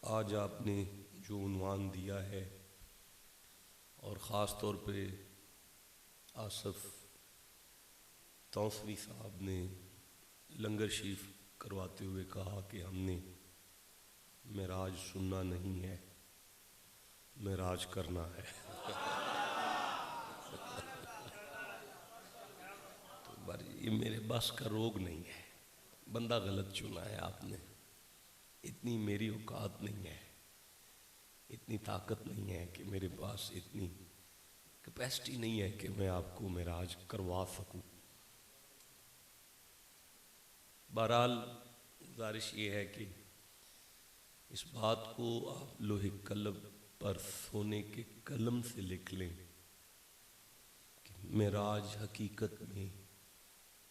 आज आपने जो उन्वान दिया है और ख़ास तौर पे आसफ तौसवी साहब ने लंगर शरीफ करवाते हुए कहा कि हमने मेराज सुनना नहीं है, मेराज करना है। तो ये मेरे बस का रोग नहीं है, बंदा गलत चुना है आपने। इतनी मेरी औकात नहीं है, इतनी ताकत नहीं है कि मेरे पास इतनी कैपेसिटी नहीं है कि मैं आपको मेराज करवा सकूं। बहरहाल गुजारिश ये है कि इस बात को आप लोहे कलम पर सोने के कलम से लिख लें कि मेराज हकीकत में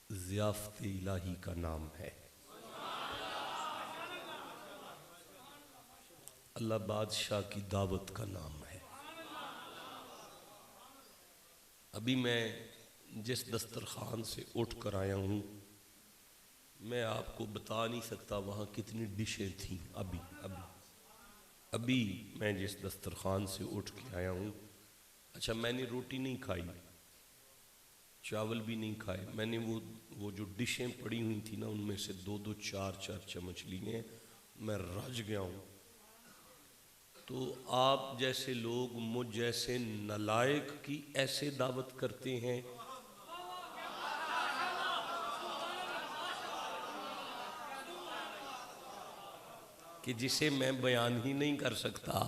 ज़ियाफ़त इलाही का नाम है। अल्लाह बादशाह की दावत का नाम है। अभी मैं जिस दस्तरखान से उठ कर आया हूँ, मैं आपको बता नहीं सकता वहाँ कितनी डिशें थीं। अभी मैं जिस दस्तरखान से उठ के आया हूँ, अच्छा मैंने रोटी नहीं खाई, चावल भी नहीं खाए, मैंने वो जो डिशें पड़ी हुई थी ना, उनमें से दो दो चार चार चम्मच लिए, मैं रज गया हूँ। तो आप जैसे लोग मुझ जैसे नलायक की ऐसे दावत करते हैं कि जिसे मैं बयान ही नहीं कर सकता।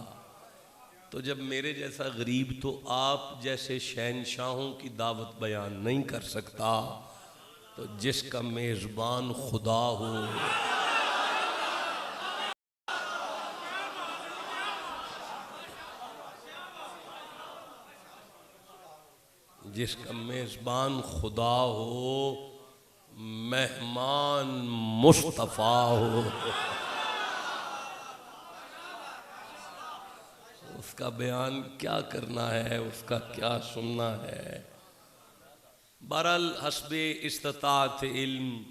तो जब मेरे जैसा गरीब तो आप जैसे शहनशाहों की दावत बयान नहीं कर सकता, तो जिसका मेज़बान खुदा हो, जिसका मेज़बान खुदा हो, मेहमान मुस्तफ़ा हो, उसका बयान क्या करना है, उसका क्या सुनना है। बहरहाल हस्बे इस्तात इल्म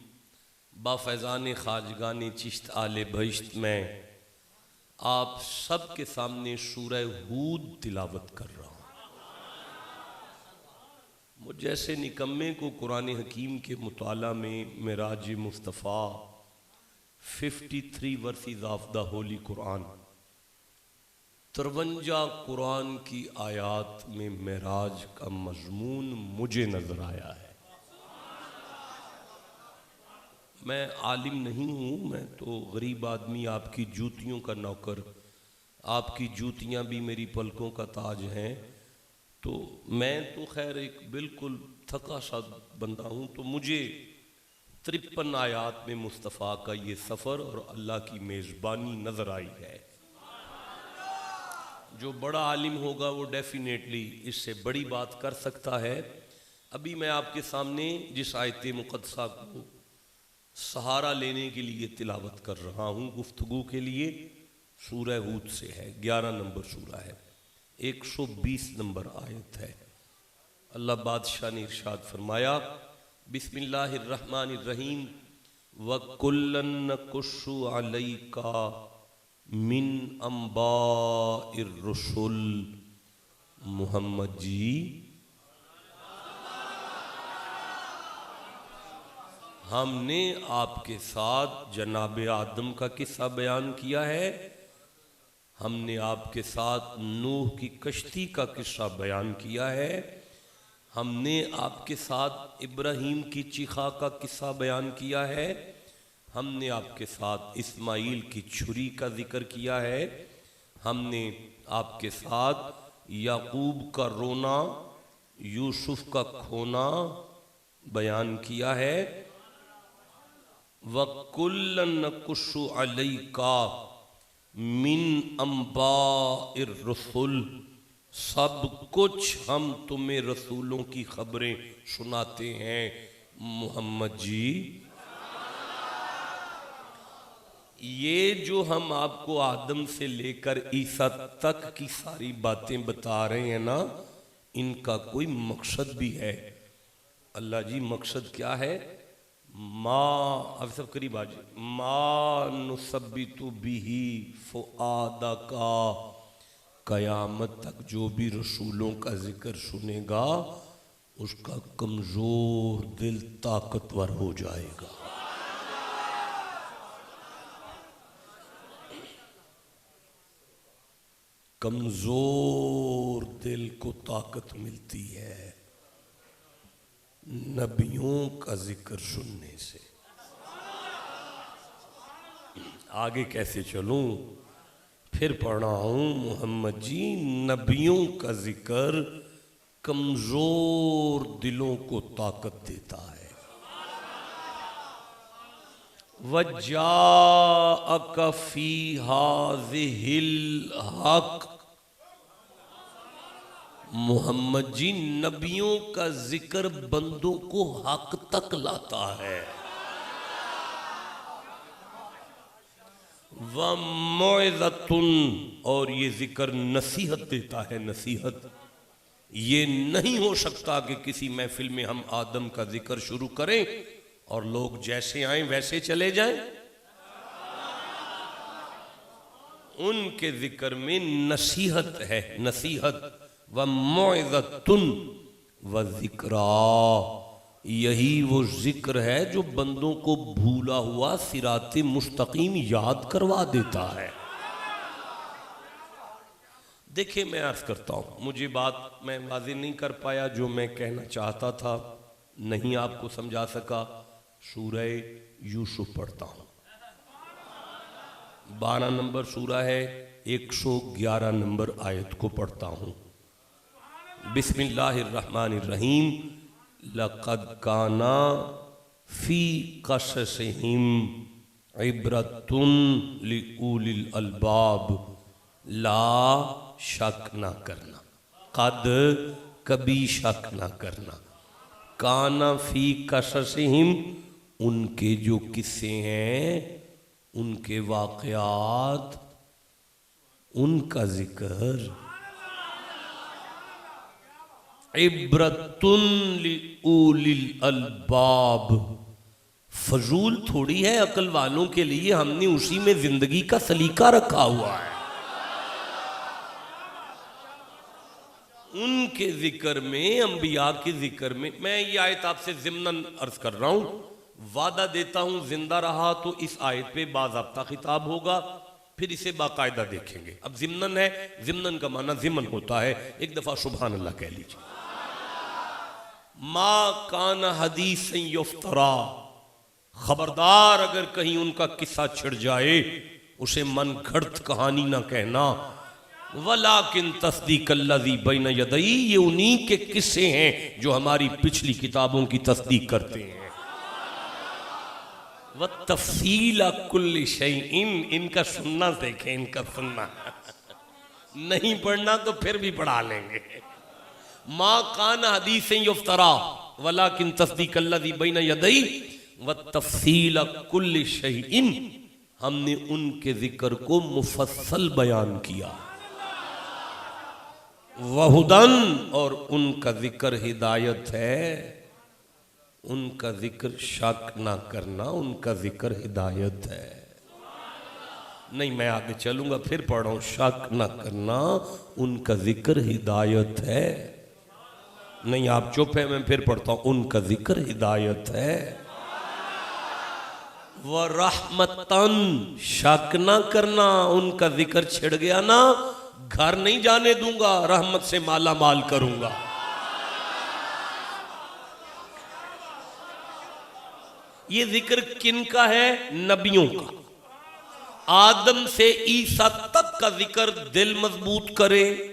बाफ़ैज़ान ख़ाजगानी चिश्त आले बहिश्त में आप सब के सामने सूरह हूद तिलावत कर रहा हूँ। मुझ जैसे निकम्मे को कुरान हकीम के मुताला में Meraj Mustafa 53 versus of the Holi Quran, 53 Quran की आयात में मेराज का मजमून मुझे नजर आया है। मैं आलिम नहीं हूँ, मैं तो गरीब आदमी, आपकी जूतियों का नौकर, आपकी जूतियाँ भी मेरी पलकों का ताज हैं। तो मैं तो खैर एक बिल्कुल थका सा बंदा हूँ। तो मुझे 53 आयात में मुस्तफ़ा का ये सफ़र और अल्लाह की मेज़बानी नज़र आई है। जो बड़ा आलिम होगा वो डेफिनेटली इससे बड़ी बात कर सकता है। अभी मैं आपके सामने जिस आयत मुक़द्दसा को सहारा लेने के लिए तिलावत कर रहा हूँ गुफ्तगू के लिए, सूरह हूद से है, 11 नंबर सूरा है, 120 नंबर आयत है। अल्लाह बादशाह ने इरशाद फरमाया, बिस्मिल्लाहिर्रहमानिर्रहीम, वकुल्लन नकुस्सु अलैका मिन अंबाइर रुसुल। मोहम्मद जी, हमने आपके साथ जनाब आदम का किस्सा बयान किया है, हमने आपके साथ नूह की कश्ती का किस्सा बयान किया है, हमने आपके साथ इब्राहीम की चिखा का किस्सा बयान किया है, हमने आपके साथ इस्माइल की छुरी का जिक्र किया है, हमने आपके साथ याकूब का रोना, यूसुफ का खोना बयान किया है। वकुल्लन नकुस्सु अलैका मिन अंबाइर रसूल, सब कुछ हम तुम्हें रसूलों की खबरें सुनाते हैं मोहम्मद जी। ये जो हम आपको आदम से लेकर ईसा तक की सारी बातें बता रहे हैं ना, इनका कोई मकसद भी है। अल्लाह जी, मकसद क्या है? माँ, अब सब करीब आज, माँ नुसब्बितु बिही फुआदा का, कयामत तक जो भी रसूलों का जिक्र सुनेगा उसका कमजोर दिल ताकतवर हो जाएगा। कमजोर दिल को ताकत मिलती है नबियों का जिक्र सुनने से। आगे कैसे चलूं, फिर पढ़ा हूं मोहम्मद जी, नबियों का जिक्र कमजोर दिलों को ताकत देता है। वजाअक फी हाज़िहिल हक, मोहम्मद जी नबियों का जिक्र बंदों को हक तक लाता है। व मौइज़तुन, और ये जिक्र नसीहत देता है, नसीहत। ये नहीं हो सकता कि किसी महफिल में हम आदम का जिक्र शुरू करें और लोग जैसे आए वैसे चले जाएं। उनके जिक्र में नसीहत है, नसीहत। व मौइज़तुन व ज़िक्रा, यही वो जिक्र है जो बंदों को भूला हुआ सिराते मुस्तकीम याद करवा देता है। देखिए, मैं अर्ज करता हूँ, मुझे बात मैं वाज़ेह नहीं कर पाया, जो मैं कहना चाहता था नहीं आपको समझा सका। सूरह यूसुफ पढ़ता हूँ, 12 नंबर सूरा है, 111 नंबर आयत को पढ़ता हूँ। बिस्मिल्लाहिर्रहमानिर्रहीम। लक़द काना फ़ी क़ससिहिम इब्रतुन लिउलिल अलबाब, ला शक ना करना, कद कभी शक ना करना, काना फ़ी क़ससिहिम, उनके जो किस्से हैं, उनके वाक़यात, उनका जिक्र, इब्रतुन लिउलिल अलबाब, फजूल थोड़ी है अकल वालों के लिए, हमने उसी में जिंदगी का सलीका रखा हुआ है। उनके जिक्र में, अंबिया के जिक्र में, मैं ये आयत आपसे ज़िम्नन अर्ज कर रहा हूं, वादा देता हूं जिंदा रहा तो इस आयत पे बाज़ाब्ता खिताब होगा, फिर इसे बाकायदा देखेंगे। अब ज़िम्नन है, ज़िम्नन का माना ज़िमन होता है, एक दफा सुभान अल्लाह कह लीजिए। मा कान हदीस युफ्तरा, खबरदार अगर कहीं उनका किस्सा छिड़ जाए उसे मन घड़त कहानी ना कहना। वलाकिन तस्दीक अल्लज़ी बैन यदई, ये उन्हीं के किस्से हैं जो हमारी पिछली किताबों की तस्दीक करते हैं। व तफसीला कुल्ली शैइन, इनका सुनना देखें, इनका सुनना नहीं पढ़ना तो फिर भी पढ़ा लेंगे। मा कान हदीस युफ्तरा वलाकिन तस्दीक अल्लज़ी बैन यदई व तफसीला कुल्ली शैइन, हमने उनके जिक्र को मुफस्सल बयान किया। वहुदन, और उनका जिक्र हिदायत है, उनका जिक्र शक ना करना, उनका जिक्र हिदायत है। नहीं, मैं आगे चलूंगा, फिर पढ़ रहा हूं, शक ना करना, उनका जिक्र हिदायत है। नहीं, आप चुप है, मैं फिर पढ़ता हूं, उनका जिक्र हिदायत है। व रहमतन, शक ना करना, उनका जिक्र छिड़ गया ना, घर नहीं जाने दूंगा, रहमत से माला माल करूंगा। ये जिक्र किन का है? नबियों का। आदम से ईसा तक का जिक्र दिल मजबूत करे,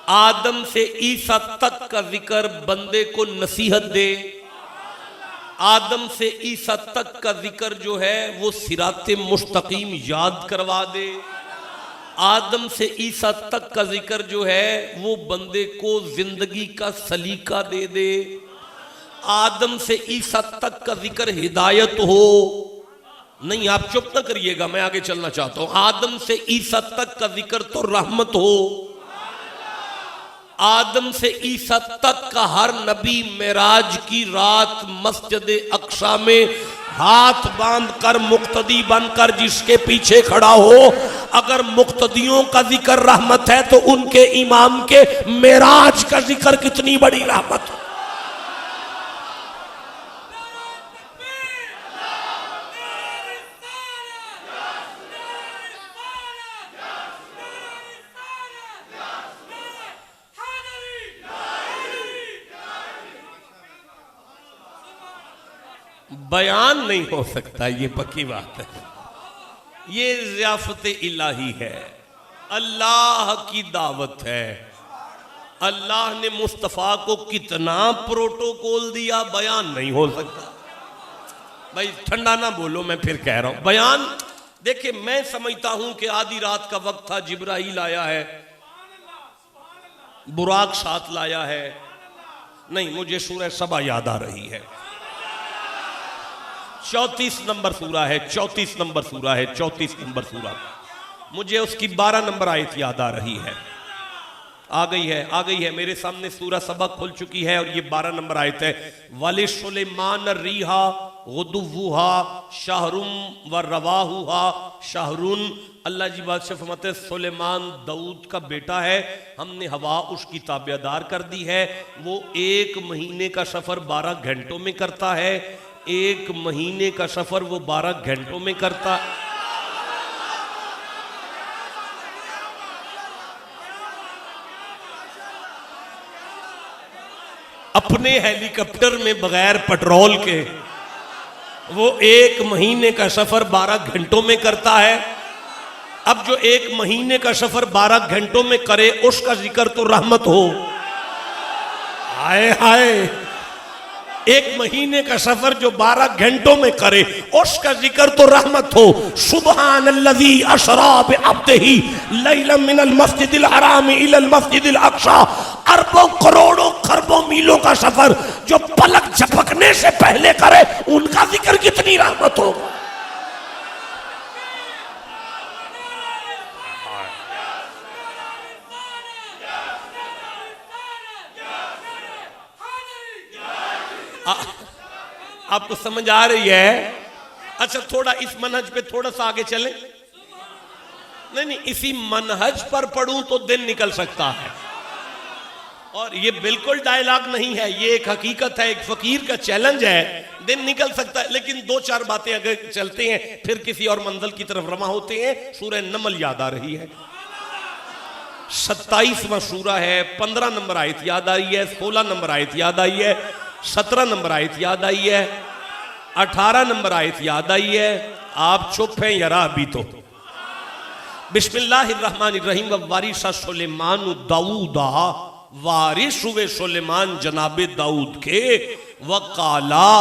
आदम से ईसा तक का जिक्र बंदे को नसीहत दे, आदम से ईसा तक का जिक्र जो है वो सिराते मुस्तकीम याद करवा दे, आदम से ईसा तक का जिक्र जो है वो बंदे को जिंदगी का सलीका दे दे, आदम से ईसा तक का जिक्र हिदायत हो। नहीं, आप चुप ना करिएगा, मैं आगे चलना चाहता हूं। आदम से ईसा तक का जिक्र तो रहमत हो, आदम से ईसा तक का हर नबी मेराज की रात मस्जिद अक्सा में हाथ बांध कर मुक्तदी बनकर जिसके पीछे खड़ा हो, अगर मुक्तदियों का जिक्र रहमत है तो उनके इमाम के मेराज का जिक्र कितनी बड़ी रहमत हो। बयान नहीं हो सकता, ये पक्की बात है। ये ज़ियाफ़त इलाही है, अल्लाह की दावत है। अल्लाह ने मुस्तफ़ा को कितना प्रोटोकॉल दिया, बयान नहीं हो सकता। भाई ठंडा ना बोलो, मैं फिर कह रहा हूं बयान। देखिए मैं समझता हूं कि आधी रात का वक्त था, जिब्राइल आया है, बुराक साथ लाया है। नहीं, मुझे सूरह सबा याद आ रही है, 34 नंबर सूरा है, 34 नंबर सूरा है, 34 नंबर सूरा। मुझे उसकी 12 नंबर आयत याद आ रही है। आ गई है, आ गई है मेरे सामने, सूरा सबा खुल चुकी है और ये 12 नंबर आयत है। वाले सुलेमान रिहा गुदुव्वुहा शाहरुम व रवाहुहा शाहरुन। अल्लाह जी बादशाह फरमाते हैं सुलेमान दाऊद का बेटा है, हमने हवा उसकी ताबेदार कर दी है। वो 1 महीने का सफर 12 घंटों में करता है। 1 महीने का सफर वो 12 घंटों में करता। अपने हेलीकॉप्टर में बगैर पेट्रोल के वो 1 महीने का सफर 12 घंटों में करता है। अब जो 1 महीने का सफर 12 घंटों में करे उसका जिक्र तो रहमत हो। हाय हाय, 1 महीने का सफर जो 12 घंटों में करे उसका जिक्र तो रहमत हो। सुब्हानल्लज़ी असरा बिअब्दिही लैलन मिनल मस्जिदिल हराम इलल मस्जिदिल अक्सा। अरबों करोड़ों खरबों मीलों का सफर जो पलक झपकने से पहले करे, उनका जिक्र कितनी रहमत हो। आपको समझ आ रही है? अच्छा थोड़ा इस मनहज पे थोड़ा सा आगे चलें। नहीं नहीं, इसी मनहज पर पढ़ूं तो दिन निकल सकता है। और ये बिल्कुल डायलॉग नहीं है, ये एक हकीकत है, एक फकीर का चैलेंज है। दिन निकल सकता है, लेकिन 2-4 बातें अगर चलते हैं फिर किसी और मंजिल की तरफ रमा होते हैं। सूरह नमल याद आ रही है, 27वां सूरा है, 15 नंबर आयत याद आई है, 16 नंबर आयत याद आई है, 17 नंबर आयत याद आई है, 18 नंबर आयत याद आई है। आप चुप हैं यारा अभी तो। बिस्मिल्लाहिर्रहमानिर्रहीम। वारिसा सुलेमान दाऊदा, वारिस हुए सुलेमान जनाबे दाऊद के। वकाला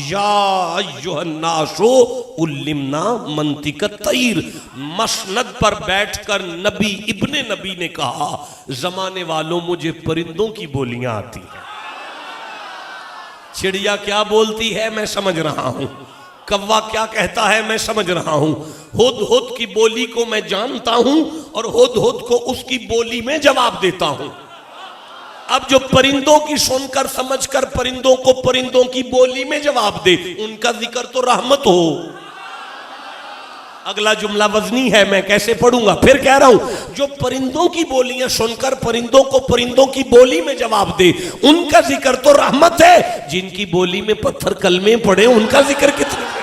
या अय्युहन्नासो उल्लिमना मंतिकत तैर। मसनद पर बैठकर नबी इब्ने नबी ने कहा, जमाने वालों मुझे परिंदों की बोलियां आती हैं। चिड़िया क्या बोलती है मैं समझ रहा हूं, कौवा क्या कहता है मैं समझ रहा हूं, हुद हुद की बोली को मैं जानता हूं और हुद हुद को उसकी बोली में जवाब देता हूं। अब जो परिंदों की सुनकर समझकर परिंदों को परिंदों की बोली में जवाब दे, उनका जिक्र तो रहमत हो। अगला जुमला वजनी है, मैं कैसे पढ़ूंगा? फिर कह रहा हूं, जो परिंदों की बोलियां सुनकर परिंदों को परिंदों की बोली में जवाब दे, उनका जिक्र तो रहमत है। जिनकी बोली में पत्थर कलमे पड़े, उनका जिक्र कितना है।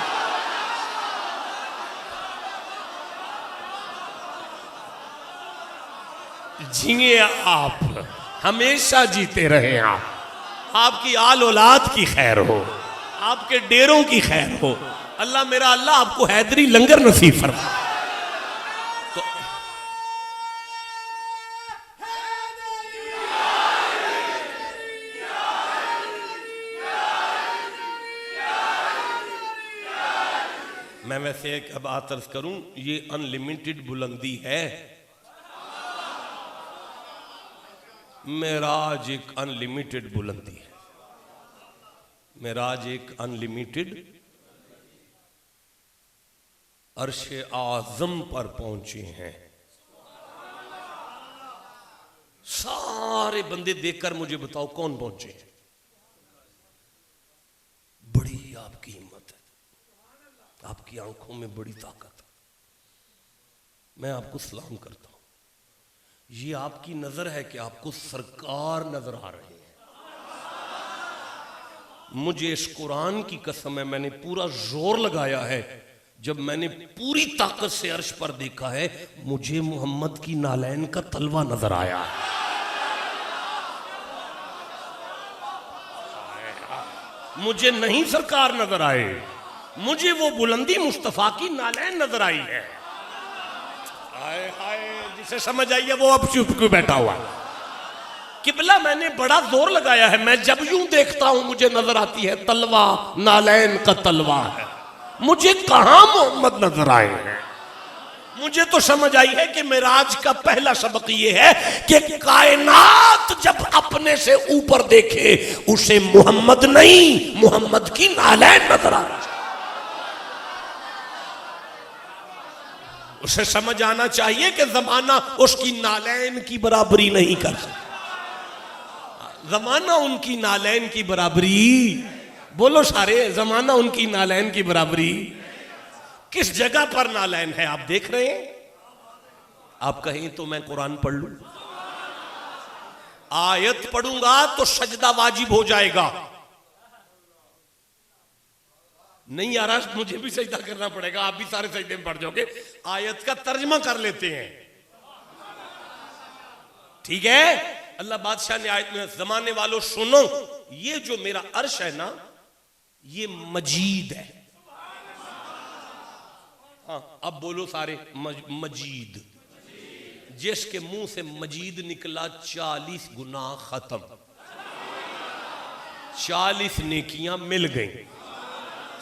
जिए आप, हमेशा जीते रहे आप, आपकी आल औलाद की खैर हो, आपके डेरों की खैर हो। अल्लाह मेरा अल्लाह आपको हैदरी लंगर नसीब फरमा। तो मैं वैसे एक अब आतर्ज करूं, ये अनलिमिटेड बुलंदी है। मेराज एक अनलिमिटेड बुलंदी है, मेराज एक अनलिमिटेड। अर्शे आज़म पर पहुंचे हैं, सारे सारे बंदे देखकर मुझे बताओ कौन पहुंचे हैं। बड़ी आपकी हिम्मत है, आपकी आंखों में बड़ी ताकत है। मैं आपको सलाम करता हूं। ये आपकी नजर है कि आपको सरकार नजर आ रहे हैं। मुझे इस कुरान की कसम है, मैंने पूरा जोर लगाया है, जब मैंने पूरी ताकत से अर्श पर देखा है, मुझे मोहम्मद की नालैन का तलवा नजर आया है। मुझे नहीं सरकार नजर आए, मुझे वो बुलंदी मुस्तफा की नालैन नजर आई है। हाय हाय, जिसे समझ आई है वो अब चुप क्यों बैठा हुआ है। किबला मैंने बड़ा जोर लगाया है, मैं जब यूं देखता हूं मुझे नजर आती है तलवा, नालैन का तलवा है। मुझे कहां मोहम्मद नजर आए हैं। मुझे तो समझ आई है कि मेराज का पहला सबक ये है कि कायनात जब अपने से ऊपर देखे उसे मोहम्मद नहीं, मोहम्मद की नालैन नजर आ रही। उसे समझ आना चाहिए कि जमाना उसकी नालैन की बराबरी नहीं कर सकता। जमाना उनकी नालैन की बराबरी, बोलो सारे, जमाना उनकी नालैन की बराबरी। किस जगह पर नालैन है आप देख रहे हैं। आप कहें तो मैं कुरान पढ़ लूं, आयत पढ़ूंगा तो सजदा वाजिब हो जाएगा। नहीं यार, मुझे भी सजदा करना पड़ेगा, आप भी सारे सजदे में पढ़ जाओगे। आयत का तर्जमा कर लेते हैं, ठीक है। अल्लाह बादशाह ने आयत में, जमाने वालों सुनो, ये जो मेरा अर्श है ना, ये मजीद है। हाँ, अब बोलो सारे, मजीद। जिसके मुंह से मजीद निकला 40 गुना खत्म, 40 नेकियां मिल गई,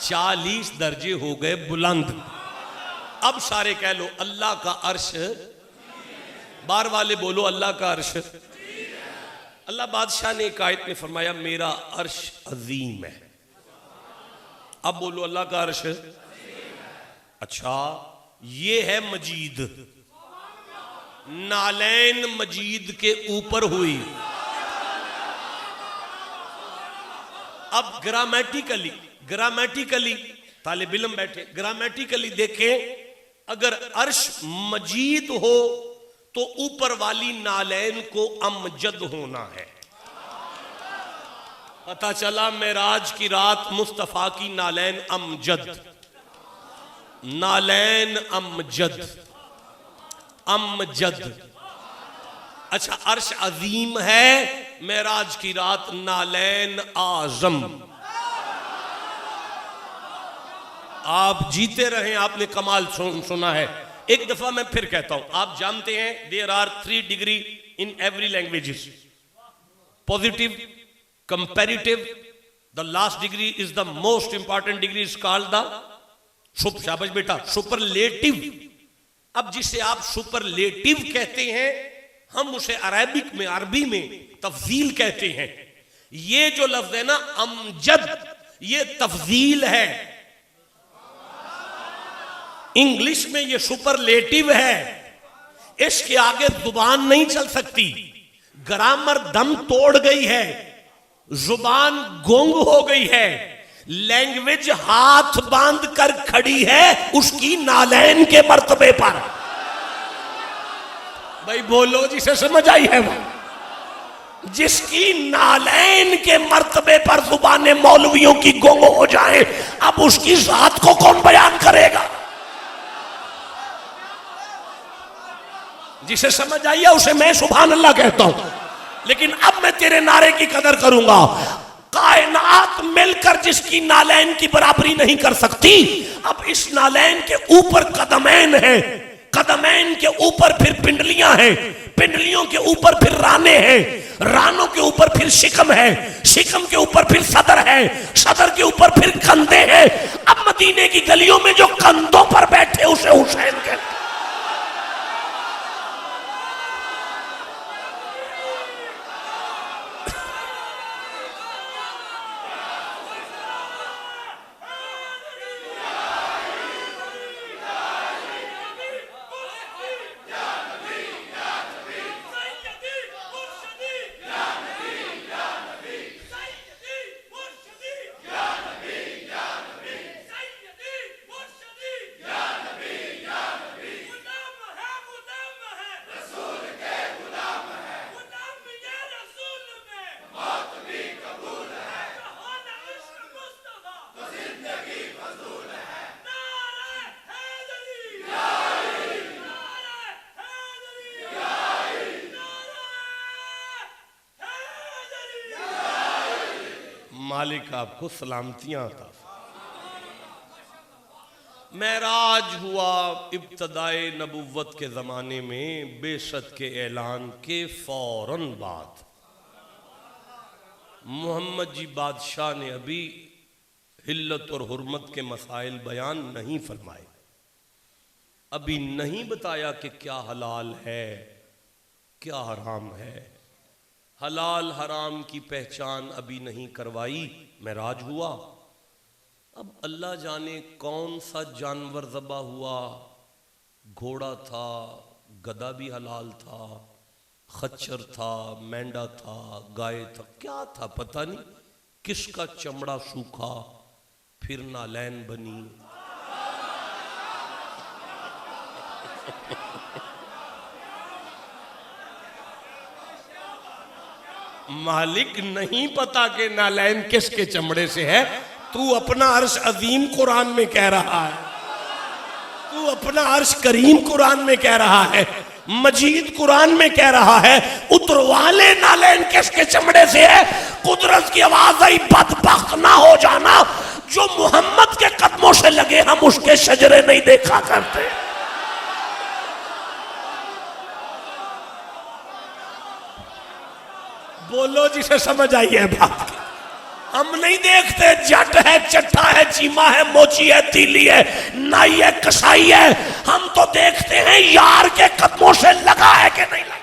40 दर्जे हो गए बुलंद। अब सारे कह लो अल्लाह का अर्श, बार वाले बोलो अल्लाह का अर्श। अल्लाह बादशाह ने एक आयत में फरमाया मेरा अर्श अजीम है। अब बोलो अल्लाह का अर्श। अच्छा, ये है मजीद, नालैन मजीद के ऊपर हुई। अब ग्रामेटिकली तालिब इल्म बैठे, ग्रामेटिकली देखें, अगर अर्श मजीद हो तो ऊपर वाली नालैन को अमजद होना है। पता चला मेराज की रात मुस्तफा की नालैन अमजद, नालैन अमजद, अमजद। अच्छा, अर्श अजीम है, मेराज की रात नालैन आजम। आप जीते रहे, आपने कमाल सुना है। एक दफा मैं फिर कहता हूं, आप जानते हैं there are 3 degree in every languages, positive, comparative, the last degree is the most important degree, is called the शाबाश बेटा, सुपरलेटिव। अब जिसे आप सुपरलेटिव कहते हैं, हम उसे अरबिक में, अरबी में तफजील कहते हैं। ये जो लफ्ज है ना अमजद, ये तफजील है। इंग्लिश में ये सुपरलेटिव है, इसके आगे जुबान नहीं चल सकती। ग्रामर दम तोड़ गई है, जुबान गुंग हो गई है, लैंग्वेज हाथ बांध कर खड़ी है उसकी नालैन के मर्तबे पर। भाई बोलो, जिसे समझ आई है वो, जिसकी नालैन के मर्तबे पर जुबान मौलवियों की गुंग हो जाए, अब उसकी जात को कौन बयान करेगा। जिसे समझ आई है उसे मैं सुभान अल्लाह कहता हूं। लेकिन अब मैं तेरे नारे की कदर करूंगा। कायनात मिलकर जिसकी नालैन की बराबरी नहीं कर सकती, अब इस नालैन के ऊपर कदमैन है, कदमैन के ऊपर फिर पिंडलियां हैं, पिंडलियों के ऊपर फिर राने हैं, रानों के ऊपर फिर शिकम है, शिकम के ऊपर फिर सदर है, सदर के ऊपर फिर कंधे हैं। अब मदीने की गलियों में जो कंधों पर बैठे उसे हुसैन कहते। मालिक आपको सलामतियां अता। मेराज हुआ इब्तदाए नबुव्वत के ज़माने में, बेशत के ऐलान के फौरन बाद। मोहम्मद जी बादशाह ने अभी हिल्लत और हुर्मत के मसाइल बयान नहीं फरमाए, अभी नहीं बताया कि क्या हलाल है क्या हराम है, हलाल हराम की पहचान अभी नहीं करवाई। मेराज हुआ, अब अल्लाह जाने कौन सा जानवर ज़बा हुआ, घोड़ा था, गधा भी हलाल था, खच्चर था, मेंढा था, गाय था, क्या था पता नहीं, किसका चमड़ा सूखा फिर नालैन बनी। मालिक नहीं पता कि नालैन किसके चमड़े से है, तू अपना अर्श अजीम कुरान में कह रहा है, तू अपना अर्श करीम कुरान में कह रहा है, मजीद कुरान में कह रहा है, उतरवाले नालैन किसके चमड़े से है। कुदरत की आवाज आई, बदबख्त ना हो जाना, जो मोहम्मद के कदमों से लगे हम उसके शजरे नहीं देखा करते। बोलो जिसे समझ आई है बात की। हम नहीं देखते जट है, चट्टा है, चीमा है, मोची है, तीली है, नाई है, कसाई है, हम तो देखते हैं यार के कदमों से लगा है कि नहीं लगा।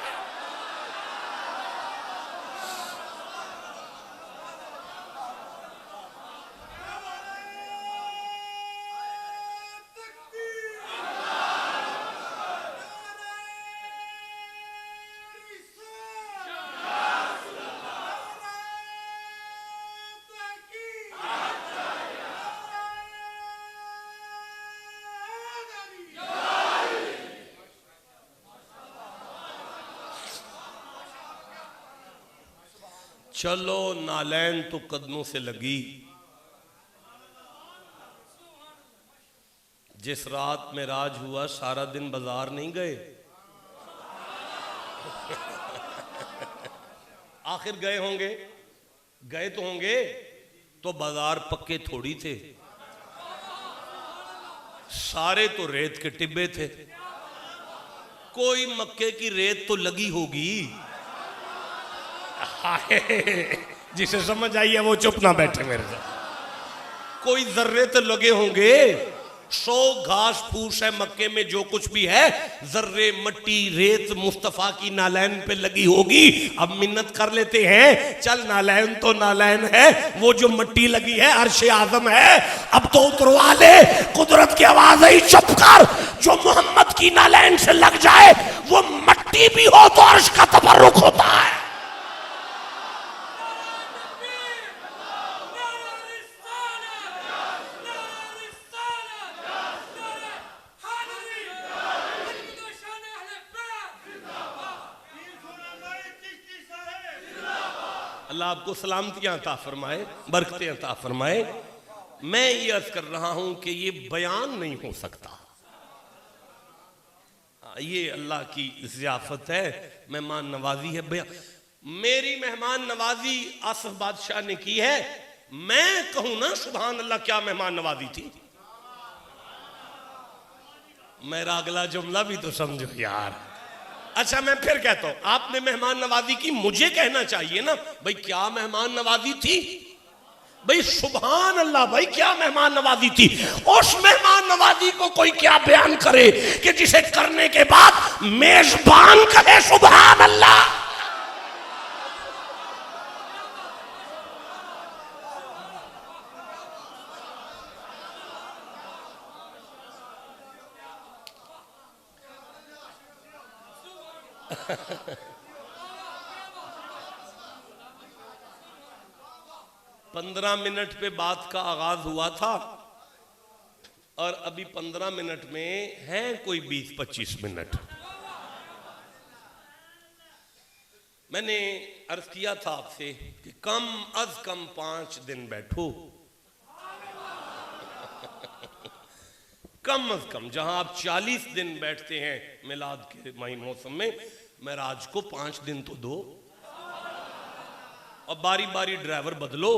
चलो नालैन तो कदमों से लगी। जिस रात में राज हुआ सारा दिन बाजार नहीं गए। आखिर गए होंगे, गए तो होंगे, तो बाजार पक्के थोड़ी थे, सारे तो रेत के टिब्बे थे। कोई मक्के की रेत तो लगी होगी। जिसे समझ आई है वो चुप ना बैठे मेरे साथ। कोई जर्रे तो लगे होंगे, 100 घास फूस है मक्के में, जो कुछ भी है जर्रे मट्टी रेत मुस्तफा की नालैन पे लगी होगी। अब मिन्नत कर लेते हैं, चल नालैन तो नालैन है, वो जो मट्टी लगी है अर्श आजम है, अब तो उतरवा ले। कुदरत की आवाज आई, चुप कर, जो मोहम्मद की नालैन से लग जाए वो मट्टी भी हो तो अर्श का तबर्रुक होता है। अल्लाह आपको सलामतियां अता फरमाए, बरकतें अता फरमाए। मैं ये अर्ज कर रहा हूं कि ये बयान नहीं हो सकता, ये अल्लाह की ज़ियाफत है, मेहमान नवाजी है। बयान, मेरी मेहमान नवाजी आसिफ बादशाह ने की है, मैं कहूं ना सुभान अल्लाह, क्या मेहमान नवाजी थी। मेरा अगला जुमला भी तो समझो यार। अच्छा मैं फिर कहता हूं, आपने मेहमान नवाजी की, मुझे कहना चाहिए ना भाई क्या मेहमान नवाजी थी। भाई सुभान अल्लाह, भाई क्या मेहमान नवाजी थी। उस मेहमान नवाजी को कोई क्या बयान करे कि जिसे करने के बाद मेजबान कहे सुभान अल्लाह। पंद्रह मिनट पे बात का आगाज हुआ था और अभी 15 मिनट में है कोई 20-25 मिनट। मैंने अर्ज किया था आपसे कि कम अज कम 5 दिन बैठो। कम अज कम, जहां आप 40 दिन बैठते हैं मिलाद के मई मौसम में, मेराज को 5 दिन तो दो और बारी बारी ड्राइवर बदलो।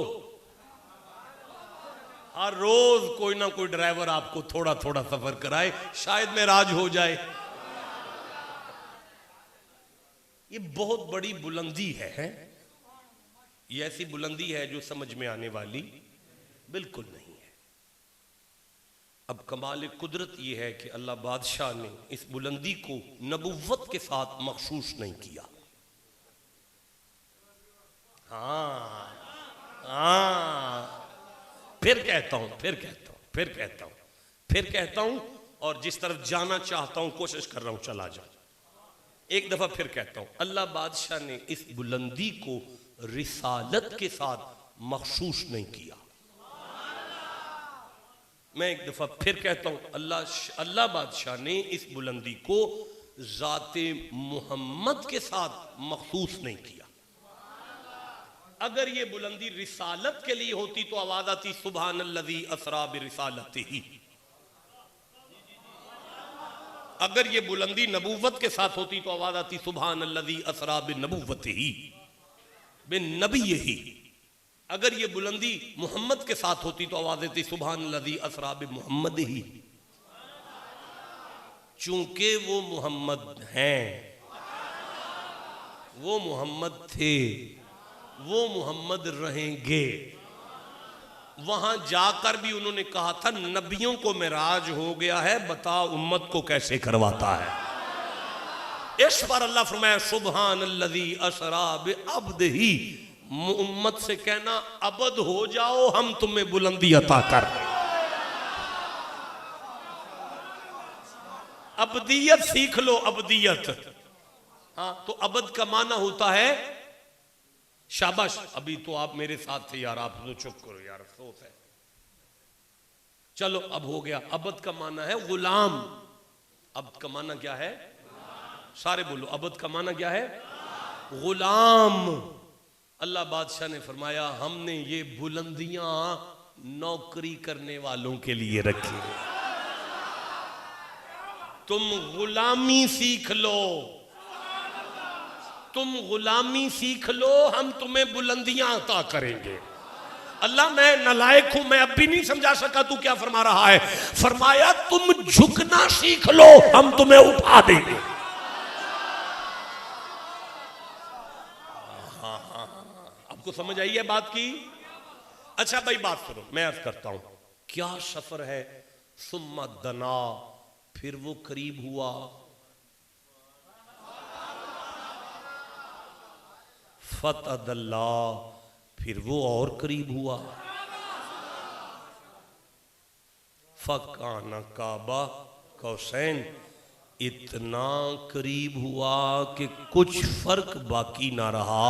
हर रोज कोई ना कोई ड्राइवर आपको थोड़ा थोड़ा सफर कराए, शायद मेराज हो जाए। ये बहुत बड़ी बुलंदी है। ये ऐसी बुलंदी है जो समझ में आने वाली बिल्कुल नहीं है। अब कमाल कुदरत ये है कि अल्लाह बादशाह ने इस बुलंदी को नबुव्वत के साथ मखसूस नहीं किया। हाँ हाँ, फिर कहता हूं और जिस तरफ जाना चाहता हूं कोशिश कर रहा हूं चला जाऊं। एक दफा फिर कहता हूं, अल्लाह बादशाह ने इस बुलंदी को रिसालत के साथ मखसूस नहीं किया। मैं एक दफा फिर कहता हूं, अल्लाह बादशाह ने इस बुलंदी को जाते मोहम्मद के साथ मखसूस नहीं किया। अगर ये बुलंदी रिसालत के लिए होती तो आवाज आती सुब्हानल्लज़ी असरा बिरिसालतिही। अगर ये बुलंदी नबूवत के साथ होती तो आवाज आती सुब्हानल्लज़ी असरा बिनबुव्वतिही बिननबिय्यिही। अगर ये बुलंदी मोहम्मद के साथ होती तो आवाज आती सुब्हानल्लज़ी असरा बिमुहम्मदिही। चूंकि वो मोहम्मद हैं, वो मोहम्मद थे, वो मोहम्मद रहेंगे। वहां जाकर भी उन्होंने कहा था नबियों को मेराज हो गया है, बता उम्मत को कैसे करवाता है। इस पर अल्लाह फरमाया सुब्हानल्लज़ी असरा बिअब्दिही। उम्मत से कहना अबद हो जाओ, हम तुम्हें बुलंदी अता कर रहे हैं। अबदियत सीख लो, अबदियत। हाँ, तो अबद का माना होता है शाबाश। अभी तो आप मेरे साथ थे यार, आप तो चुप करो यार, अफसोस है। चलो अब हो गया। अबद का माना है गुलाम। अबद का माना क्या है? सारे बोलो, अबद का माना क्या है? गुलाम। अल्लाह बादशाह ने फरमाया हमने ये बुलंदियां नौकरी करने वालों के लिए रखी। तुम गुलामी सीख लो, तुम गुलामी सीख लो, हम तुम्हें बुलंदियां अता करेंगे। अल्लाह मैं नालायक हूं, मैं अब भी नहीं समझा सका तू क्या फरमा रहा है। फरमाया तुम झुकना सीख लो, हम तुम्हें उठा देंगे। हाँ हाँ, आपको समझ आई है बात की? अच्छा भाई बात सुनो, मैं अर्ज करता हूं क्या सफर है। सुम्मा दना, फिर वो करीब हुआ। फतदल्ला, फिर वो और करीब हुआ। फकाना काबा कौसैन, इतना करीब हुआ कि कुछ फर्क बाकी ना रहा,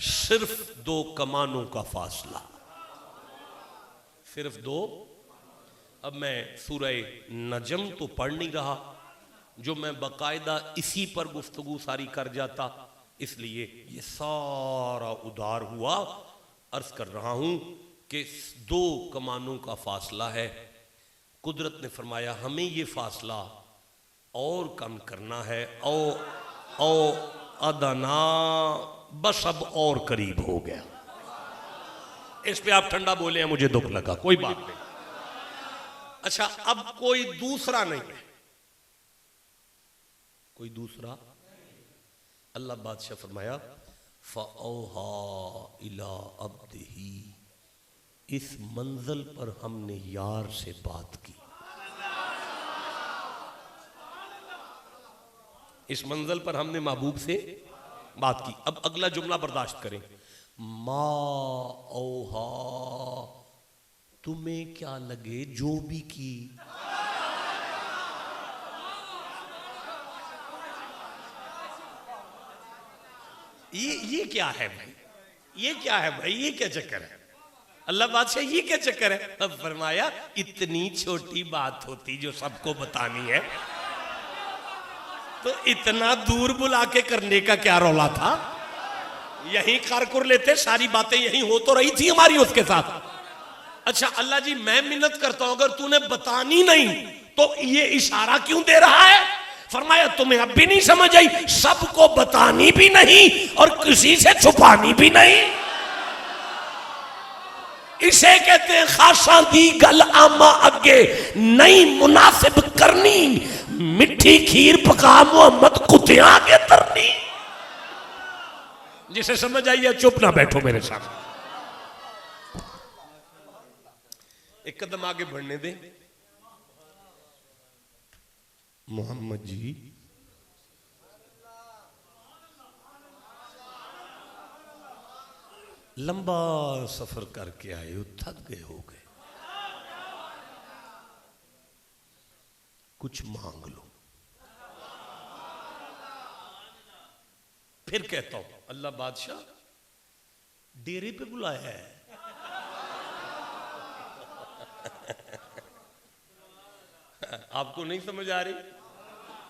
सिर्फ 2 कमानों का फासला, सिर्फ 2। अब मैं सूरह नजम तो पढ़ नहीं रहा, जो मैं बाकायदा इसी पर गुफ्तगू सारी कर जाता, इसलिए ये सारा उधार हुआ। अर्ज कर रहा हूं कि 2 कमानों का फासला है। कुदरत ने फरमाया हमें ये फासला और कम करना है। ओ अदना, बस अब और करीब हो गया। इस पे आप ठंडा बोले हैं, मुझे दुख लगा, कोई बात नहीं। अच्छा, अब कोई दूसरा नहीं है, कोई दूसरा। अल्लाह बादशाह फरमाया फ़औहा इला अब्दिही, इस मंजिल पर हमने यार से बात की। इस मंजिल पर हमने महबूब से बात की। अब अगला जुमला बर्दाश्त करें। मा औहा, तुम्हें क्या लगे जो भी की। ये क्या है भाई, ये क्या है भाई, ये क्या चक्कर है? अल्लाह बादशाह ये क्या चक्कर है? अब फरमाया इतनी छोटी बात होती जो सबको बतानी है तो इतना दूर बुला के करने का क्या रौला था? यही कारकुर लेते, सारी बातें यही हो तो रही थी हमारी उसके साथ। अच्छा अल्लाह जी मैं मिन्नत करता हूं, अगर तूने बतानी नहीं तो ये इशारा क्यों दे रहा है? फरमाया तुम्हें अब भी नहीं समझ आई, सबको बतानी भी नहीं और किसी से छुपानी भी नहीं। इसे कहते हैं खासा दी गल आमा अगे नहीं मुनासिब करनी, मिठी खीर पका मोहम्मद कुत्तियां आगे तरनी। जिसे समझ आई है चुप ना बैठो मेरे साथ, एक कदम आगे बढ़ने दे। मोहम्मद जी लंबा सफर करके आए हो, थक गए हो गए, कुछ मांग लो। फिर कहता हूं अल्लाह बादशाह डेरे पे बुलाया है। आपको नहीं समझ आ रही?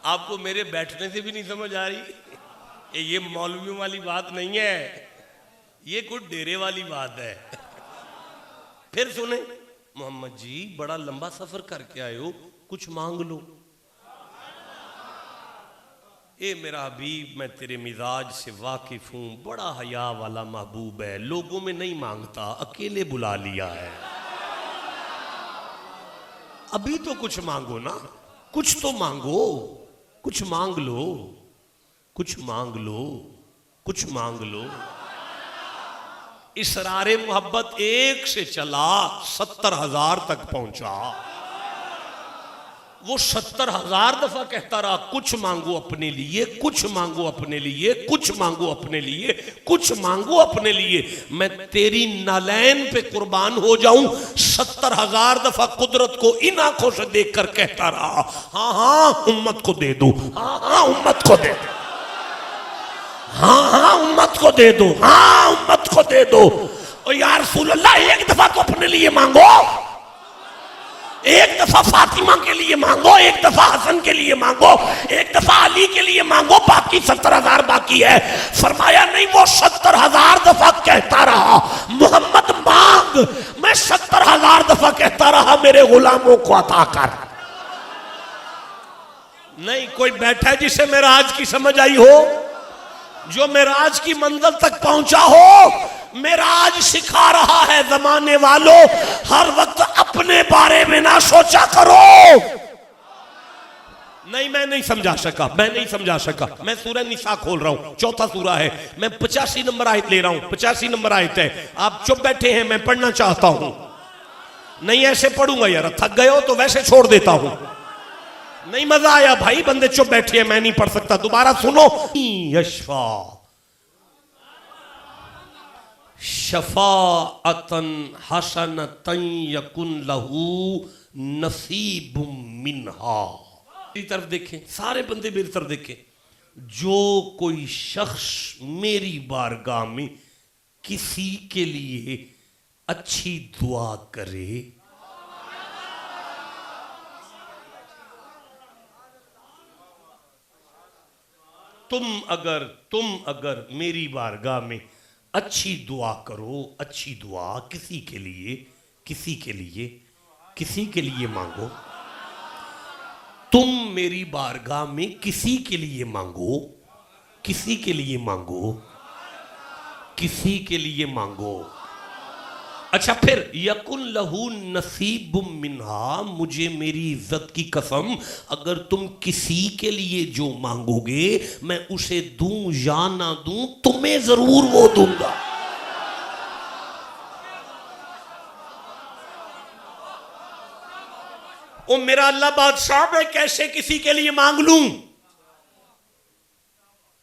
आपको मेरे बैठने से भी नहीं समझ आ रही? ये मौलवियों वाली बात नहीं है, ये कुछ डेरे वाली बात है। फिर सुने, मोहम्मद जी बड़ा लंबा सफर करके आए हो, कुछ मांग लो। ए मेरा हबीब, मैं तेरे मिजाज से वाकिफ हूं, बड़ा हया वाला महबूब है, लोगों में नहीं मांगता, अकेले बुला लिया है। अभी तो कुछ मांगो ना, कुछ तो मांगो, कुछ मांग लो, कुछ मांग लो, कुछ मांग लो। इसरारे मोहब्बत एक से चला 70,000 तक पहुंचा। वो 70,000 दफा कहता रहा कुछ मांगो अपने लिए, कुछ मांगो अपने लिए, कुछ मांगो अपने लिए, कुछ मांगो अपने लिए। मैं तेरी नालैन पे कुर्बान हो जाऊं। 70,000 दफा कुदरत को इन आंखों से देखकर कहता रहा, हाँ हाँ उम्मत को दे दो, हाँ हाँ उम्मत को दे दो, हाँ हाँ उम्मत को दे दो, हाँ उम्मत को दे दो। और यार रसूल अल्लाह, एक दफा तो अपने लिए मांगो, एक दफा फातिमा के लिए मांगो, एक दफा हसन के लिए मांगो, एक दफा अली के लिए मांगो, बाकी 70,000 बाकी है। फरमाया नहीं, वो 70,000 दफा कहता रहा मोहम्मद मांग। मैं 70,000 दफा कहता रहा मेरे गुलामों को अता कर। नहीं कोई बैठा है जिसे मेराज की समझ आई हो, जो मेराज की मंजिल तक पहुंचा हो। मेराज सिखा रहा है जमाने वालों, हर वक्त अपने बारे में ना सोचा करो। नहीं मैं नहीं समझा सका, मैं नहीं समझा सका। मैं सूरह निसा खोल रहा हूं, चौथा सूरा है, मैं 85 नंबर आयत ले रहा हूं। 85 नंबर आयत है, आप चुप बैठे हैं, मैं पढ़ना चाहता हूं। नहीं ऐसे पढ़ूंगा यार, थक गए हो तो वैसे छोड़ देता हूं। नहीं मजा आया भाई, बंदे चुप बैठे हैं, मैं नहीं पढ़ सकता, दोबारा सुनो। यशफा शफाअतन हसनतन यकुन लहू नसीबुम मिन्हा। मेरी तरफ देखें, सारे बंदे मेरी तरफ देखें। जो कोई शख्स मेरी बारगाह में किसी के लिए अच्छी दुआ करे, तुम अगर मेरी बारगाह में अच्छी दुआ करो, अच्छी दुआ किसी के लिए, किसी के लिए, किसी के लिए मांगो। तुम मेरी बारगाह में किसी के लिए मांगो, किसी के लिए मांगो, किसी के लिए मांगो। अच्छा फिर यकुन लहू नसीबुम मिन्हा, मुझे मेरी इज्जत की कसम, अगर तुम किसी के लिए जो मांगोगे मैं उसे दूं या ना दूं, तुम्हें जरूर वो दूंगा। ओ मेरा अल्लाह बादशाह, मैं कैसे किसी के लिए मांग लूं?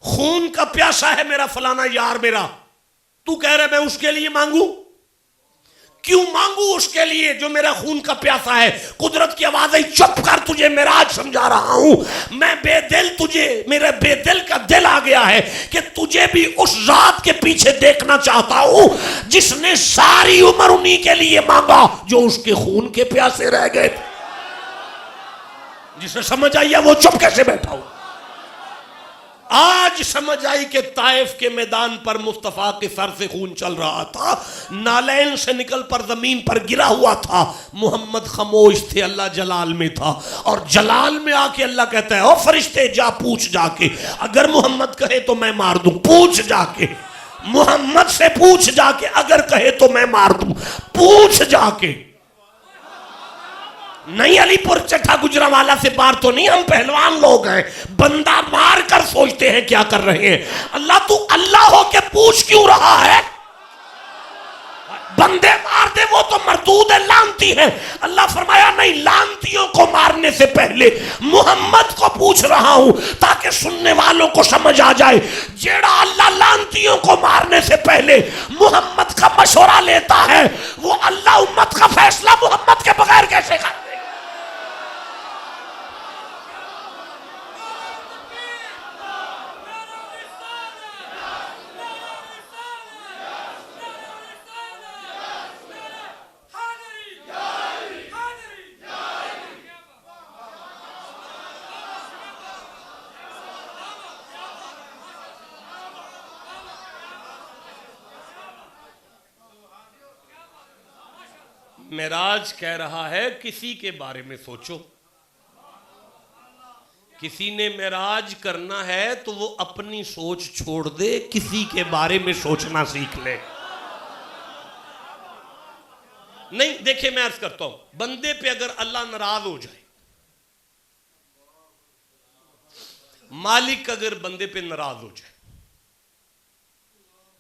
खून का प्यासा है मेरा फलाना यार मेरा, तू कह रहा है मैं उसके लिए मांगू? क्यों मांगू उसके लिए जो मेरा खून का प्यासा है? कुदरत की आवाज है, चुप कर, तुझे मेराज समझा रहा हूं। मैं बेदिल, तुझे मेरे बेदिल का दिल आ गया है कि तुझे भी उस जात के पीछे देखना चाहता हूं जिसने सारी उम्र उन्हीं के लिए मांगा जो उसके खून के प्यासे रह गए थे। जिसे समझ आई है वो चुप कैसे बैठा हूं? आज समझ आई कि ताइफ के मैदान पर मुस्तफा के सर से खून चल रहा था, नालैन से निकल पर जमीन पर गिरा हुआ था। मोहम्मद खामोश थे, अल्लाह जलाल में था, और जलाल में आके अल्लाह कहता है ओ फरिश्ते जा पूछ जाके, अगर मोहम्मद कहे तो मैं मार दूं, पूछ जाके। मोहम्मद से पूछ जाके, अगर कहे तो मैं मार दूं, पूछ जाके। नहीं अलीपुर चट्टा गुजरावाला से बार तो नहीं, हम पहलवान लोग हैं, बंदा मार कर सोचते हैं क्या कर रहे हैं। अल्लाह तू अल्लाह हो के पूछ क्यों रहा है? बंदे मार दे वो तो मरदूद है, लानती है। अल्लाह फरमाया नहीं, लानतियों को मारने से पहले मोहम्मद को पूछ रहा हूं ताकि सुनने वालों को समझ आ जाए। जेड़ा अल्लाह लानतियों को मारने से पहले मोहम्मद का मशवरा लेता है, वो अल्लाह उम्मत का फैसला मोहम्मद के बगैर कैसे कर दे? मेराज कह रहा है किसी के बारे में सोचो। किसी ने मेराज करना है तो वो अपनी सोच छोड़ दे, किसी के बारे में सोचना सीख ले। नहीं देखिए, मैं अर्ज करता हूं, बंदे पे अगर अल्लाह नाराज हो जाए, मालिक अगर बंदे पे नाराज हो जाए,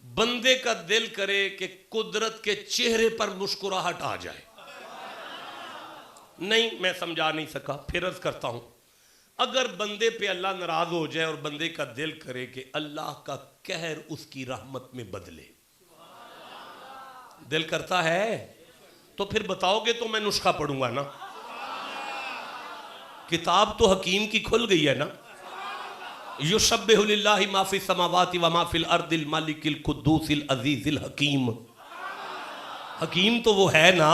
बंदे का दिल करे कि कुदरत के चेहरे पर मुस्कुराहट आ जाए। नहीं मैं समझा नहीं सका, फिर अर्ज करता हूं, अगर बंदे पे अल्लाह नाराज हो जाए और बंदे का दिल करे कि अल्लाह का कहर उसकी रहमत में बदले, दिल करता है, तो फिर बताओगे तो मैं नुस्खा पढ़ूंगा ना। किताब तो हकीम की खुल गई है ना। युसब्बिहु लिल्लाहि मा फिस समावाति व मा फिल अर्दिल मालिकिल कुद्दूसिल अजीजिल हकीम। हकीम तो वो है ना,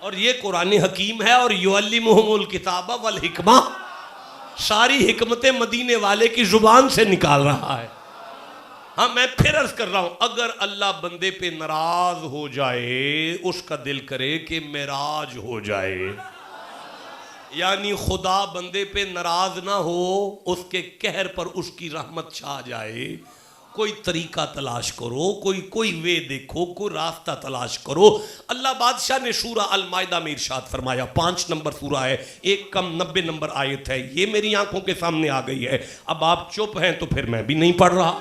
और ये कुरानी हकीम है। और युअल्लिमुहुमुल किताबा वल हिकमा, सारी हिकमतें मदीने वाले की जुबान से निकाल रहा है। हाँ मैं फिर अर्ज कर रहा हूं, अगर अल्लाह बंदे पे नाराज हो जाए, उसका दिल करे कि मेराज हो जाए, यानी खुदा बंदे पे नाराज ना हो, उसके कहर पर उसकी रहमत छा जाए, कोई तरीका तलाश करो, कोई वे देखो, कोई रास्ता तलाश करो। अल्लाह बादशाह ने सूरा अल माइदा में इरशाद फरमाया, 5 नंबर सूरा है, 1 कम 90 नंबर आयत है, ये मेरी आंखों के सामने आ गई है। अब आप चुप हैं तो फिर मैं भी नहीं पढ़ रहा।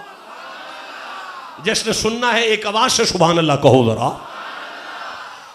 जिसने सुनना है एक आवाज से सुभान अल्लाह कहो जरा।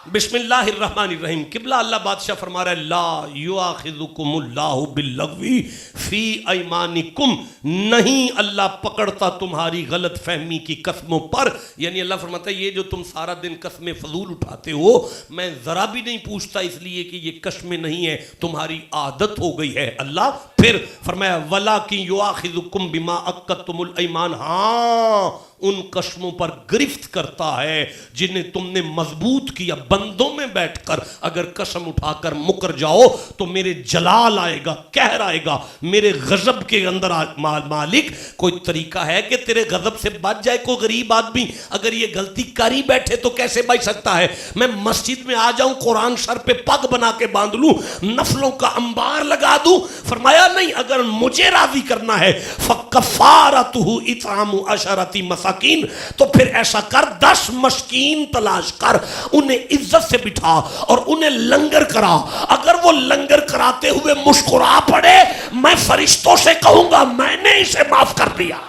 बिस्मिल्लाहिर्रहमानिर्रहीम। किबला अल्लाह बादशाह फरमा रहा है, ला युआखिजुकुमुल्लाहु बिल्लग़वी फी अयमानिकुम, नहीं अल्लाह पकड़ता तुम्हारी गलत फहमी की कस्मों पर। यानी अल्लाह फरमाता है, ये जो तुम सारा दिन कस्में फजूल उठाते हो, मैं जरा भी नहीं पूछता, इसलिए कि ये कस्में नहीं है, तुम्हारी आदत हो गई है। अल्लाह फिर फरमाया, वलाकिन युआखिजुकुम बिमा अक्कतुमुल ईमान, हाँ उन कस्मों पर गिरफ्त करता है जिन्हें तुमने मजबूत किया। बंदों में बैठकर अगर कसम उठाकर मुकर जाओ तो मेरे जलाल आएगा, कहर आएगा, मेरे गजब के अंदर मालिक कोई तरीका है कि तेरे गजब से बच जाए? कोई गरीब आदमी अगर ये गलती कर ही बैठे तो कैसे बच सकता है? मैं मस्जिद में आ जाऊं, कुरान सर पे पग बना के बांध लूं, नफलों का अंबार लगा दूं? फरमाया नहीं, अगर मुझे राजी करना है फकफारतुहु इतआमु अशरती मसाकीन, तो फिर ऐसा कर 10 मस्कीन तलाश कर, उन्हें इज्जत से बिठा और उन्हें लंगर करा। अगर वो लंगर कराते हुए मुस्कुरा पड़े, मैं फरिश्तों से कहूंगा मैंने इसे माफ कर दिया।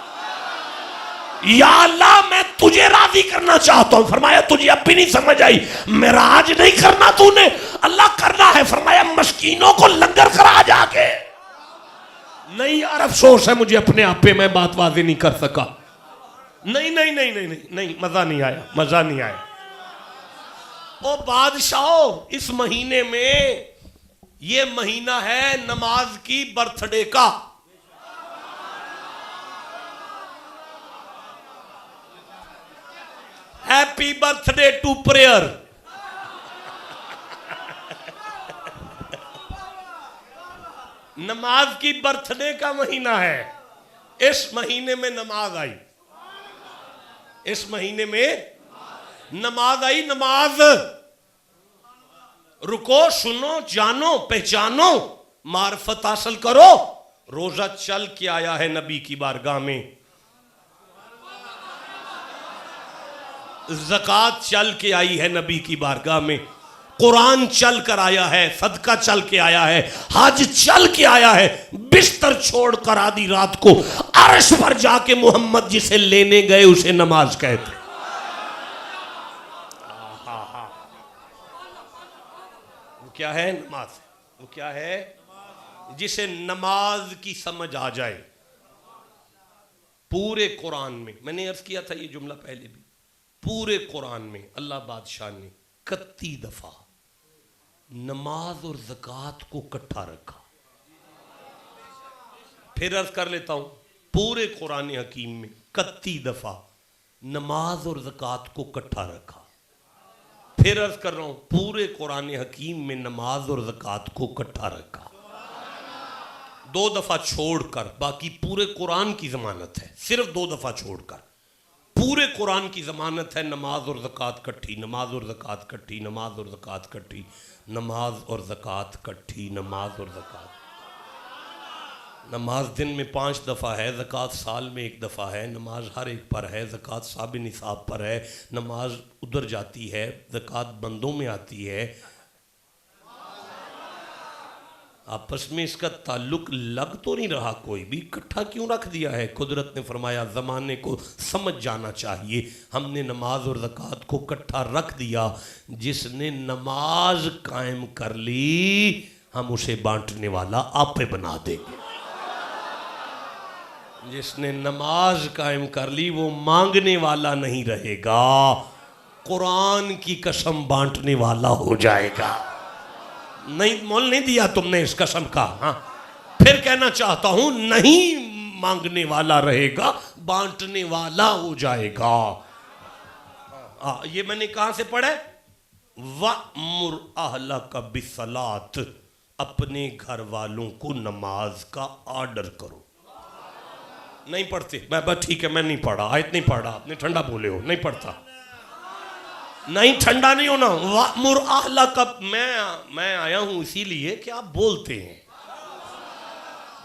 या अल्लाह मैं तुझे राजी करना चाहता हूं। फरमाया तुझे अब भी नहीं समझ आई, मेराज नहीं करना तूने, अल्लाह करना है। फरमाया मस्कीनों को लंगर करा जाके। नहीं यार अफसोस है मुझे अपने आप पे, मैं बात वाज़ेह नहीं कर सका। नहीं नहीं नहीं नहीं नहीं नहीं, मजा नहीं आया, मजा नहीं आया। ओ बादशाह, इस महीने में, ये महीना है नमाज की बर्थडे का। Happy birthday to prayer. नमाज की बर्थडे का महीना है। इस महीने में नमाज आई, इस महीने में नमाज आई। नमाज रुको, सुनो, जानो, पहचानो, मार्फत हासिल करो। रोजा चल के आया है नबी की बारगाह में। ज़कात चल के आई है नबी की बारगाह में, कुरान चल कर आया है, सदका चल के आया है, हज चल के आया है। बिस्तर छोड़कर आधी रात को अर्श पर जाके मोहम्मद जिसे लेने गए उसे नमाज कहते। वो क्या है? नमाज। वो क्या है? जिसे नमाज की समझ आ जाए। पूरे कुरान में, मैंने अर्ज किया था ये जुमला पहले भी, पूरे कुरान में अल्लाह बादशाह ने 31 दफा नमाज और ज़कात को इकट्ठा रखा। फिर अर्ज कर लेता हूं, पूरे कुरान हकीम में 31 दफा नमाज और ज़कात को इकट्ठा रखा। फिर अर्ज कर रहा हूं, पूरे कुरान हकीम में नमाज और ज़कात को इकट्ठा रखा। 2 दफा छोड़कर, बाकी पूरे कुरान की जमानत है, सिर्फ 2 दफा छोड़कर पूरे कुरान की जमानत है नमाज और ज़कात इकट्ठी, नमाज और ज़कात इकट्ठी, नमाज और ज़कात इकट्ठी, नमाज और ज़कात इकट्ठी, नमाज और ज़कात। नमाज दिन में 5 दफ़ा है, ज़कात साल में 1 दफ़ा है, नमाज हर एक पर है, ज़कात साबिन निसाब पर है, नमाज उधर जाती है, ज़कात बंदों में आती है। आपस में इसका ताल्लुक लग तो नहीं रहा, कोई भी इकट्ठा क्यों रख दिया है? कुदरत ने फरमाया ज़माने को समझ जाना चाहिए, हमने नमाज और ज़कात को इकट्ठा रख दिया। जिसने नमाज कायम कर ली हम उसे बांटने वाला आपे बना देंगे। जिसने नमाज कायम कर ली वो मांगने वाला नहीं रहेगा, कुरान की कसम बांटने वाला हो जाएगा। नहीं, मोल नहीं दिया तुमने इस कसम का। हाँ, फिर कहना चाहता हूं, नहीं मांगने वाला रहेगा, बांटने वाला हो जाएगा। ये मैंने कहां से पढ़ा? वअमुर अहलका बिस्सलात, अपने घर वालों को नमाज का ऑर्डर करो। नहीं पढ़ते? मैं बस ठीक है, मैं नहीं पढ़ा, आयत नहीं पढ़ा, आपने ठंडा बोले हो, नहीं पढ़ता। नहीं, ठंडा नहीं होना। वअमुर अहलका, मैं आया हूं इसीलिए कि आप बोलते हैं,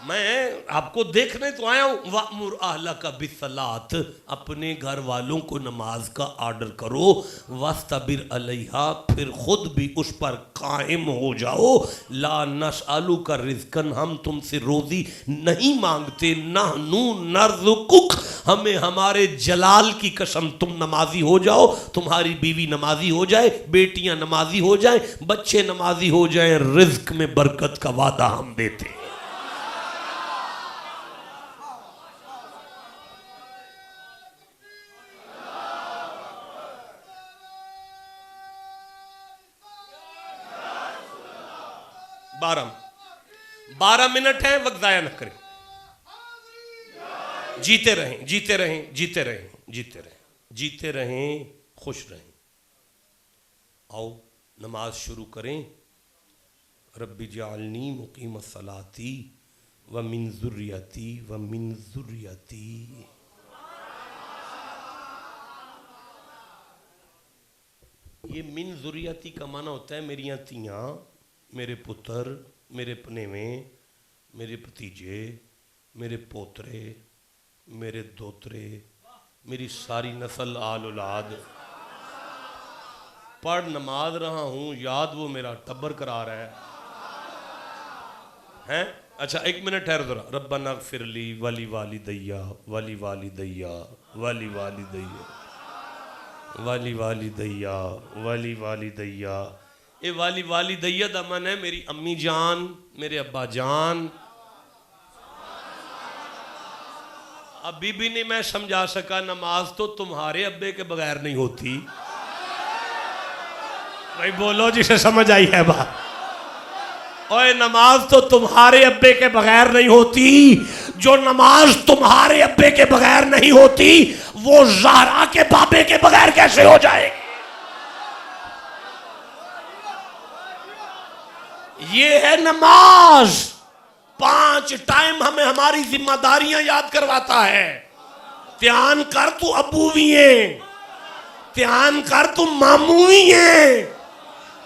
मैं आपको देखने तो आया हूं। वअमुर अहलका बिस्सलात, अपने घर वालों को नमाज का ऑर्डर करो। वस्तबिर अलैहा, फिर खुद भी उस पर कायम हो जाओ। ला नसअलुका रिज़्क़न, हम तुमसे रोजी नहीं मांगते। नहनु नर्ज़ुकुक, हमें हमारे जलाल की कसम तुम नमाजी हो जाओ, तुम्हारी बीवी नमाजी हो जाए, बेटियां नमाजी हो जाए, बच्चे नमाजी हो जाए, रिज़्क़ में बरकत का वादा हम देते हैं। 12 मिनट है, वक्त जाया न करें। जीते रहें, जीते रहें, जीते रहें, जीते रहें, जीते रहें, खुश रहें। आओ नमाज शुरू करें। रब्बी जालनी मुकीम सलाती व मिन ज़ुर्रियती व मिन ज़ुर्रियती। ये मिन ज़ुर्रियती का माना होता है मेरी तियाँ, मेरे पुत्र, मेरे पनेवे, मेरे भतीजे, मेरे पोतरे, मेरे दोतरे, मेरी सारी नस्ल आल औलाद। पढ़ नमाज रहा हूँ, याद वो मेरा टब्बर करा रहा है? अच्छा 1 मिनट ठहर जरा। रब्बना ग़फ़िरली वली वालिदैया वली वालिदैया वली वालिदैया वली वालिदैया वली वालिदैया। ये वाली वालिदैया दा मन है मेरी अम्मी जान, मेरे अब्बा जान। अब बीबी ने मैं समझा सका, नमाज तो तुम्हारे अब्बे के बगैर नहीं होती। भाई बोलो जिसे समझ आई है बात। ओए नमाज तो तुम्हारे अब्बे के बगैर नहीं होती। जो नमाज तुम्हारे अब्बे के बगैर नहीं होती वो ज़हरा के बाबे के बगैर कैसे हो जाएगी? ये है नमाज। 5 टाइम हमें हमारी जिम्मेदारियां याद करवाता है। ध्यान कर तू अबू भी है, ध्यान कर तू मामू भी है,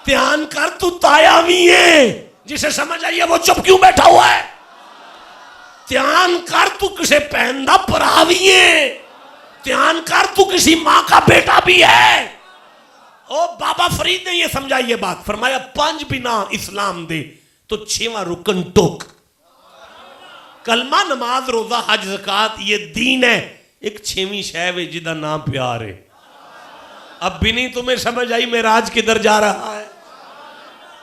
ध्यान कर तू ताया भी है। जिसे समझ आई है वो चुप क्यों बैठा हुआ है? ध्यान कर तू किसे पहनदा भरा भी है, ध्यान कर, तू किसी मां का बेटा भी है। ओ बाबा फरीद ने ये समझाई ये बात, फरमाया 5 बिना इस्लाम दे तो 6वां रुकन टोक। कलमा, नमाज, रोजा, हज, ज़कात ये दीन है। एक 6वीं शय वे जिदा नाम प्यार है। अब भी नहीं तुम्हें समझ आई मेराज किधर जा रहा है।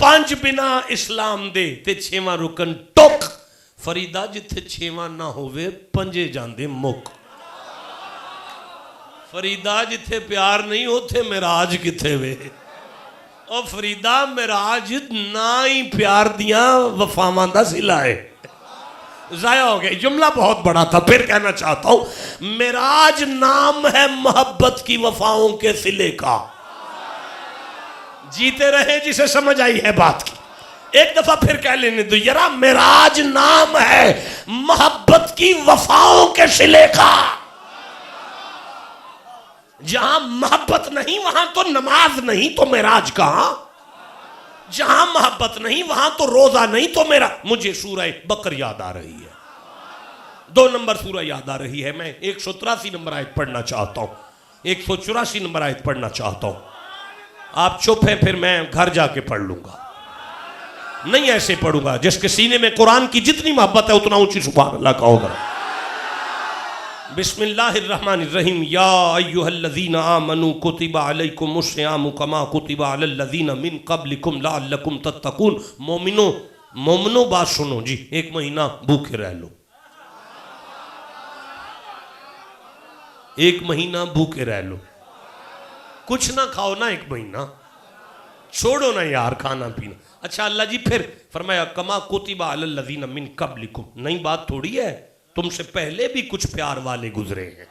5 बिना इस्लाम दे ते 6वां रुकन टोक। फरीदा जिथे 6वां ना होवे पंजे जांदे मुक। फरीदा जिथे प्यार नहीं उथे मेराज किथे वे। और फरीदा मेराज ना ही प्यार दिया वफावां दा सिला है। जाया हो गया। जुमला बहुत बड़ा था, फिर कहना चाहता हूं, मेराज नाम है मोहब्बत की वफाओं के सिले का। जीते रहे जिसे समझ आई है बात की। एक दफा फिर कह लेने दो यारा, मेराज नाम है मोहब्बत की वफाओं के सिले का। जहां मोहब्बत नहीं वहां तो नमाज नहीं तो मेराज कहां। जहां मोहब्बत नहीं वहां तो रोजा नहीं तो मेरा। मुझे सूरह बकर याद आ रही है, 2 नंबर सूरह याद आ रही है। मैं 183 नंबर आयत पढ़ना चाहता हूं, 184 नंबर आयत पढ़ना चाहता हूं। आप चुप हैं, फिर मैं घर जाके पढ़ लूंगा। नहीं ऐसे पढ़ूंगा, जिसके सीने में कुरान की जितनी मोहब्बत है उतना ऊंची सुभान अल्लाह का होगा। बिस्मिल्लाहिर्रहमानिर्रहीम। या अय्युहल्लज़ीना आमनू कुतिबा अलैकुमुश सियामु कमा कुतिबा अलल्लज़ीना मिन क़ब्लिकुम लअल्लकुम तत्तकून। मोमिनो बात सुनो जी, 1 महीना भूखे रह लो। 1 महीना भूखे रह लो, कुछ ना खाओ ना, 1 महीना छोड़ो ना यार खाना पीना। अच्छा अल्लाह जी फिर फरमाया कमा कुतिबा अलल्लज़ीना मिन क़ब्लिकुम। नई बात थोड़ी है, तुमसे पहले भी कुछ प्यार वाले गुजरे हैं।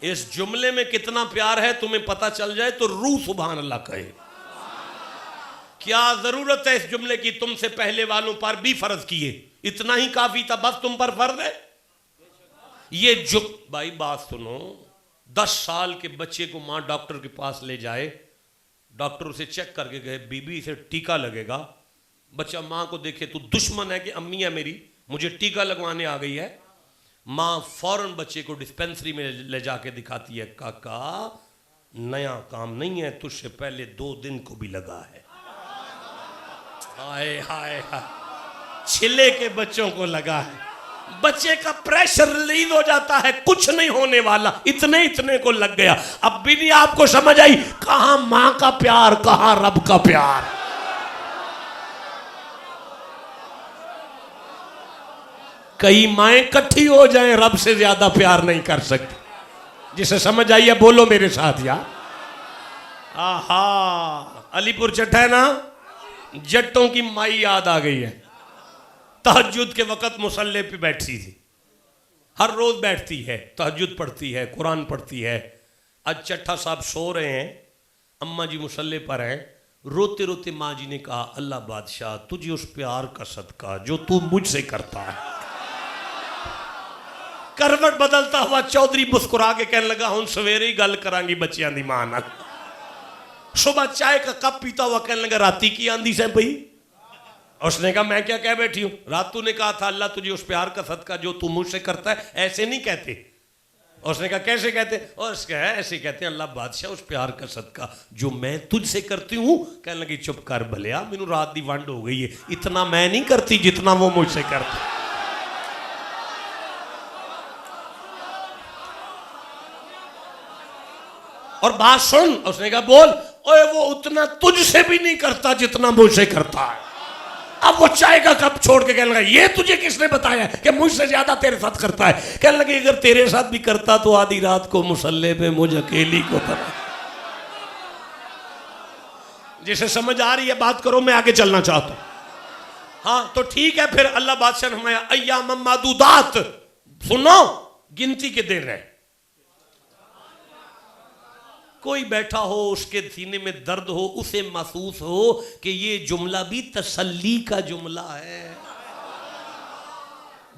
इस जुमले में कितना प्यार है तुम्हें पता चल जाए तो रूह सुभान अल्लाह कहे। क्या जरूरत है इस जुमले की, तुमसे पहले वालों पर भी फर्ज किए, इतना ही काफी था, बस तुम पर फर्ज है ये जो। भाई बात सुनो, 10 साल के बच्चे को मां डॉक्टर के पास ले जाए, डॉक्टर उसे चेक करके गए बीबी इसे टीका लगेगा। बच्चा मां को देखे तो दुश्मन है कि अम्मी है मेरी, मुझे टीका लगवाने आ गई है। मां फौरन बच्चे को डिस्पेंसरी में ले जाके दिखाती है, काका नया काम नहीं है, तुझसे पहले 2 दिन को भी लगा है। हाय हाय हाय, छिले के बच्चों को लगा है। बच्चे का प्रेशर रिलीज हो जाता है, कुछ नहीं होने वाला, इतने को लग गया। अब भी नहीं आपको समझ आई, कहां मां का प्यार कहां रब का प्यार। कई माएं इकट्ठी हो जाएं, रब से ज्यादा प्यार नहीं कर सकती। जिसे समझ आई है बोलो मेरे साथ यार। आहा, अलीपुर जट है ना, जट्टों की माई याद आ गई है। तहज्जुद के वक़्त मुसल्ले पे बैठती थी, हर रोज बैठती है, तहज्जुद पढ़ती है, कुरान पढ़ती है। आज चट्ठा साहब सो रहे हैं, अम्मा जी मुसल्ले पर हैं। रोते रोते माँ जी ने कहा, अल्लाह बादशाह तुझे उस प्यार का सदका जो तू मुझसे करता है। करवट बदलता हुआ चौधरी मुस्कुरा के कहने लगा, हुण सवेरे ही गल करांगी बच्चियां दी मां नाल। सुबह चाय का कप पीता हुआ कहने लगा, राती की आंदी से पई। उसने कहा मैं क्या कह बैठी हूं, रातू ने कहा था अल्लाह तुझे उस प्यार का सदका जो तू मुझसे करता है। ऐसे नहीं कहते। उसने कहा कैसे कहते, और उसका ऐसे कहते हैं, अल्लाह बादशाह उस प्यार का सदका जो मैं तुझसे करती हूं। कहने लगी चुप कर भलिया, मैनू रात दी वंड हो गई है, इतना मैं नहीं करती जितना वो मुझसे करता। और बात सुन, उसने कहा बोल। ओए वो उतना तुझसे भी नहीं करता जितना मुझसे करता है। अब वो चाय का कप छोड़ के कहने लगा, ये तुझे किसने बताया कि मुझसे ज्यादा तेरे साथ करता है। कहने लगे अगर तेरे साथ भी करता तो आधी रात को मुसल्ले पे मुझ अकेली को पता। जिसे समझ आ रही है बात करो, मैं आगे चलना चाहता हूं। हाँ तो ठीक है, फिर अल्लाह बादशाह ने फरमाया अय्याम मादूदात, सुनो गिनती के दिन है। कोई बैठा हो उसके सीने में दर्द हो, उसे महसूस हो कि ये जुमला भी तसल्ली का जुमला है।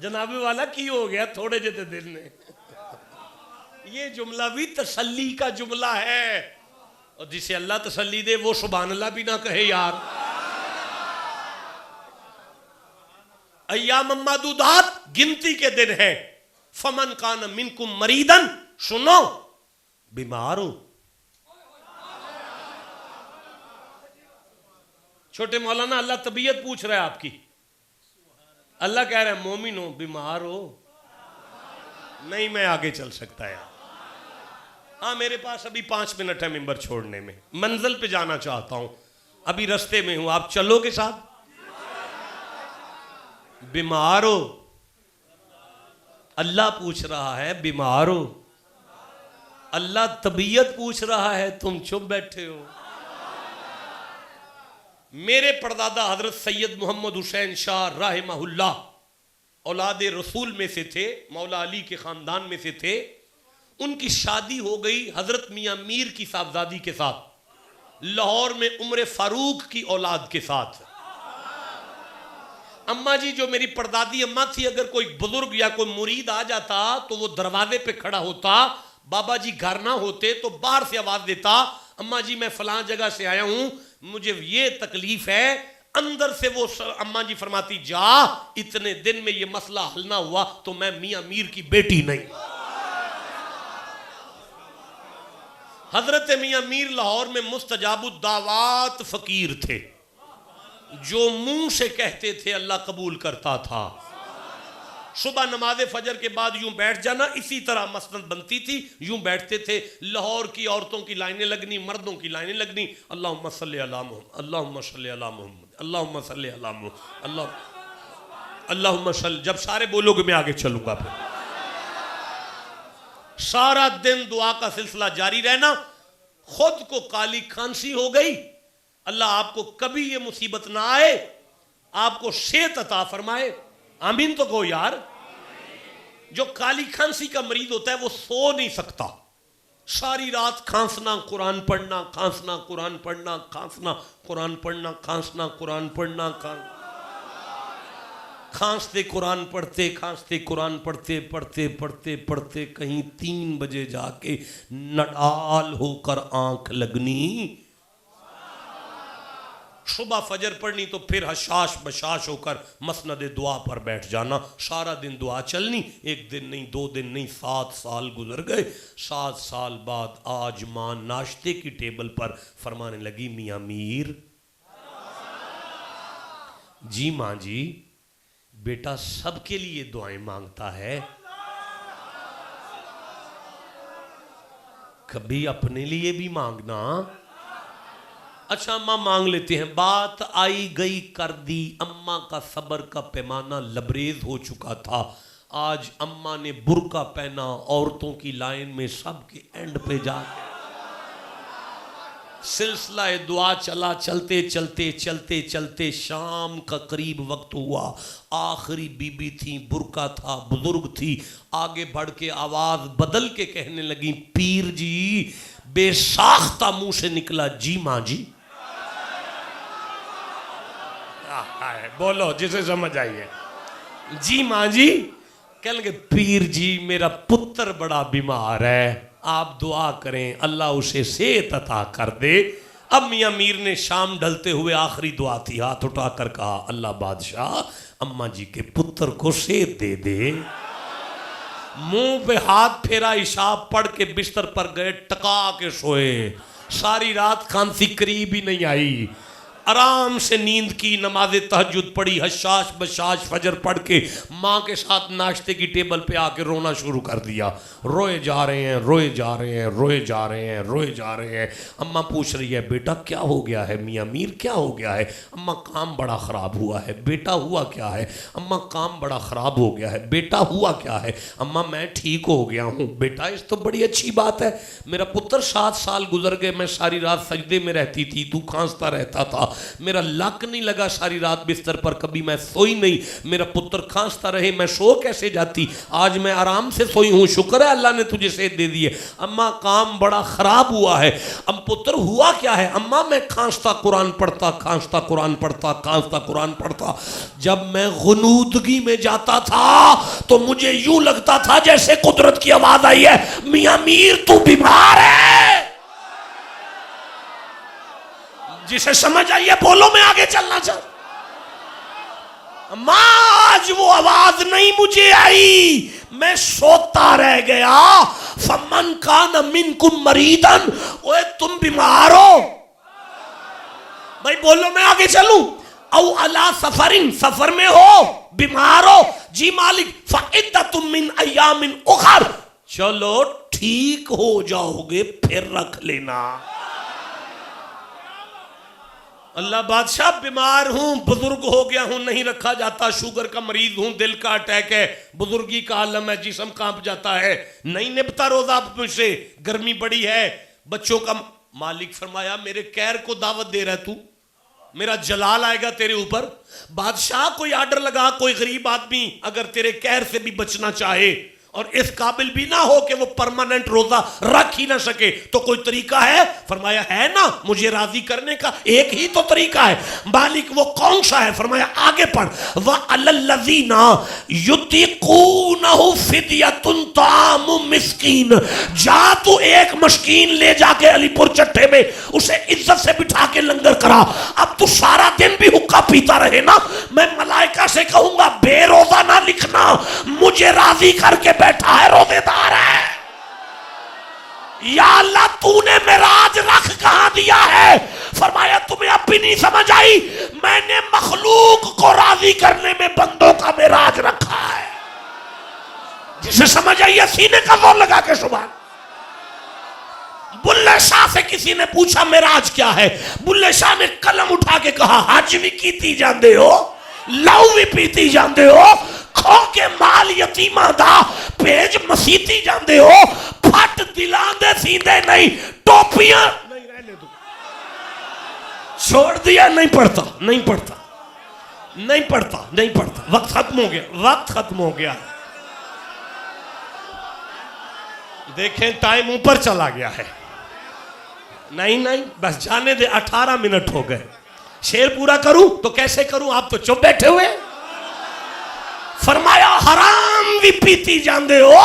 जनाबे वाला की हो गया थोड़े जिते दिल ने, ये जुमला भी तसल्ली का जुमला है। और जिसे अल्लाह तसल्ली दे वो सुभान अल्लाह भी ना कहे यार। अय्याम मादूदात, गिनती के दिन है। फमन कान मिनकुम मरीदन, सुनो बीमार हो। छोटे मौलाना अल्लाह तबीयत पूछ रहा है आपकी, अल्लाह कह रहा है मोमिन हो बीमार हो। नहीं मैं आगे चल सकता यार, हाँ मेरे पास अभी 5 मिनट है मिंबर छोड़ने में, मंजिल पे जाना चाहता हूं, अभी रास्ते में हूं, आप चलोगे साथ? बीमार हो, अल्लाह पूछ रहा है बीमार हो, अल्लाह तबीयत पूछ रहा है, तुम चुप बैठे हो। मेरे परदादा हजरत सैयद मोहम्मद हुसैन शाह रहमहुल्लाह औलाद रसूल में से थे, मौला अली के खानदान में से थे। उनकी शादी हो गई हजरत मियां मीर की साहबजादी के साथ, लाहौर में उमर फारूक की औलाद के साथ। अम्मा जी जो मेरी परदादी अम्मा थी, अगर कोई बुजुर्ग या कोई मुरीद आ जाता तो वो दरवाजे पे खड़ा होता, बाबा जी घर ना होते तो बाहर से आवाज देता, अम्मा जी मैं फलां जगह से आया हूं, मुझे ये तकलीफ है। अंदर से वो अम्मा जी फरमाती, जा इतने दिन में ये मसला हल ना हुआ तो मैं मियां मीर की बेटी नहीं। हजरत मियां मीर लाहौर में मुस्तजाबुद्दावात फकीर थे, जो मुंह से कहते थे अल्लाह कबूल करता था। सुबह नमाज फजर के बाद यूं बैठ जाना, इसी तरह मसनद बनती थी, यूं बैठते थे। लाहौर की औरतों की लाइनें लगनी, मर्दों की लाइनें लगनी, अल्लाहुम्मा सल्ली अला मुहम्मद, अल्लाहुम्मा सल्ली अला मुहम्मद, अल्लाहुम्मा सल्ली अला मुहम्मद, अल्लाहुम्मा सल्ली। जब सारे बोलोगे मैं आगे चलूंगा, फिर सारा दिन दुआ का सिलसिला जारी रहना। खुद को काली खांसी हो गई, अल्लाह आपको कभी ये मुसीबत ना आए, आपको सेहत अता फरमाए, आमीन तो कहो यार। जो काली खांसी का मरीज होता है वो सो नहीं सकता, सारी रात खांसना कुरान पढ़ना, खांसना कुरान पढ़ना, खांसना कुरान पढ़ना, खांसना कुरान पढ़ना, खांसते कुरान पढ़ते, खांसते कुरान पढ़ते पढ़ते पढ़ते पढ़ते कहीं 3 बजे जाके नडाल होकर आंख लगनी। सुबह फजर पढ़नी तो फिर हशाश बशाश होकर मसनद दुआ पर बैठ जाना, सारा दिन दुआ चलनी। 1 दिन नहीं, 2 दिन नहीं, 7 साल गुजर गए। 7 साल बाद आज मां नाश्ते की टेबल पर फरमाने लगी, मियां मीर जी, मां जी बेटा सबके लिए दुआएं मांगता है, कभी अपने लिए भी मांगना। अच्छा अम्मा मांग लेते हैं। बात आई गई कर दी, अम्मा का सब्र का पैमाना लबरेज हो चुका था। आज अम्मा ने बुर्का पहना, औरतों की लाइन में सबके एंड पे जा सिलसिला दुआ चला। चलते चलते चलते चलते शाम का करीब वक्त हुआ। आखिरी बीबी थी, बुर्का था, बुजुर्ग थी। आगे बढ़ के आवाज बदल के कहने लगी, पीर जी। बेसाख्ता मुंह से निकला, जी मां जी। बोलो जिसे समझ आइए, जी मां जी। कह लगे, पीर जी मेरा पुत्र बड़ा बीमार है, आप दुआ करें अल्लाह उसे सेहत अता कर दे। अब मियां मीर ने शाम ढलते हुए आखिरी दुआ थी, हाथ उठाकर कहा, अल्लाह बादशाह अम्मा जी के पुत्र को सेहत दे दे। मुंह पे हाथ फेरा, हिसाब पढ़ के बिस्तर पर गए, टका के सोए। सारी रात खांसी करीब ही नहीं आई, आराम से नींद की, नमाज तहज्जुद पढ़ी, हशाश बशाश फजर पढ़ के माँ के साथ नाश्ते की टेबल पे आके रोना शुरू कर दिया। रोए जा रहे हैं, रोए जा रहे हैं, रोए जा रहे हैं, रोए जा रहे हैं। अम्मा पूछ रही है, बेटा क्या हो गया है? मियाँ मीर क्या हो गया है? अम्मा काम बड़ा ख़राब हुआ है। बेटा हुआ क्या है? अम्मा काम बड़ा ख़राब हो गया है। बेटा हुआ क्या है? अम्मा मैं ठीक हो गया हूँ। बेटा इस तो बड़ी अच्छी बात है, मेरा पुत्र 7 साल गुजर गए, मैं सारी रात सजदे में रहती थी, तू खांसता रहता था, मेरा लक नहीं लगा सारी रात बिस्तर पर, कभी मैं सोई नहीं, मेरा पुत्र खांसता रहे, मैं सो कैसे जाती? आज मैं आराम से सोई हूँ, शुक्र है अल्लाह ने तुझे सेहत दे दी है। अम्मा काम बड़ा खराब हुआ है। अब पुत्र हुआ क्या है? अम्मा मैं खांसता कुरान पढ़ता, खांसता कुरान पढ़ता, खांसता कुरान पढ़ता। जब मैं गुनूदगी में जाता था तो मुझे यूं लगता था जैसे कुदरत की आवाज आई है, मियां मीर तू बीमार है। जिसे समझ आई है बोलो, मैं आगे चलना चाहता। मां आज वो आवाज नहीं मुझे आई, मैं सोता रह गया। फमन कान मिनकुम मरीदन, ओए तुम बीमार हो भाई, बोलो मैं आगे चलूं। औ अला सफरिन, सफर में हो, बीमार हो, जी मालिक, फइद्दतुम मिन अय्यामिन उखर, चलो ठीक हो जाओगे फिर रख लेना। अल्लाह बादशाह बीमार हूं, बुजुर्ग हो गया हूं, नहीं रखा जाता, शुगर का मरीज हूं, दिल का अटैक है, बुजुर्गी का आलम है, जिस्म कांप जाता है, नहीं निपटा रोजा मुझसे, गर्मी बड़ी है, बच्चों का। मालिक फरमाया मेरे कैर को दावत दे रहा है तू, मेरा जलाल आएगा तेरे ऊपर। बादशाह कोई आर्डर लगा, कोई गरीब आदमी अगर तेरे कहर से भी बचना चाहे और इस काबिल भी ना हो कि वो परमानेंट रोजा रख ही ना सके, तो कोई तरीका है? फरमाया है ना, मुझे राजी करने का एक ही तो तरीका है। मालिक वो कौन सा है? फरमाया आगे पढ़, व अलल्लज़ीना युतिकूनहु फिदयतुन तामु मिस्कीन। जा तू एक मस्कीन ले जाके अलीपुर चट्टे में उसे इज्जत से बिठा के लंगर करा। अब तू सारा दिन भी हुक्का पीता रहे ना, मैं मलाइका से कहूंगा बेरोजा ना लिखना, मुझे राजी करके बैठा है, रोजेदार है। या अल्लाह तूने मेराज रख कहां दिया है? फरमाया तुम्हें अब भी नहीं समझ आई, मैंने मखलूक को राजी करने में बंदों का मेराज रखा है। जिसे समझ आई है सीने का जोर लगा के सुभान। बुल्ले शाह से किसी ने पूछा मेराज क्या है? बुल्ले शाह ने कलम उठा के कहा हज भी कीती जाते हो, लहू भी पीती जाते हो, खो के माल यतीमा दा भेज मसीती जाते हो, फट दिलांदे सीधे नहीं, टोपियां नहीं, रहने दो, छोड़ दिया, नहीं पढ़ता, नहीं पढ़ता, नहीं पढ़ता, नहीं पढ़ता, वक्त खत्म हो गया, वक्त खत्म हो गया। देखें टाइम ऊपर चला गया है। नहीं नहीं बस जाने दे, 18 मिनट हो गए। शेर पूरा करूं तो कैसे करूं? आप तो चुप बैठे हुए। फरमाया हराम भी पीती जाते हो,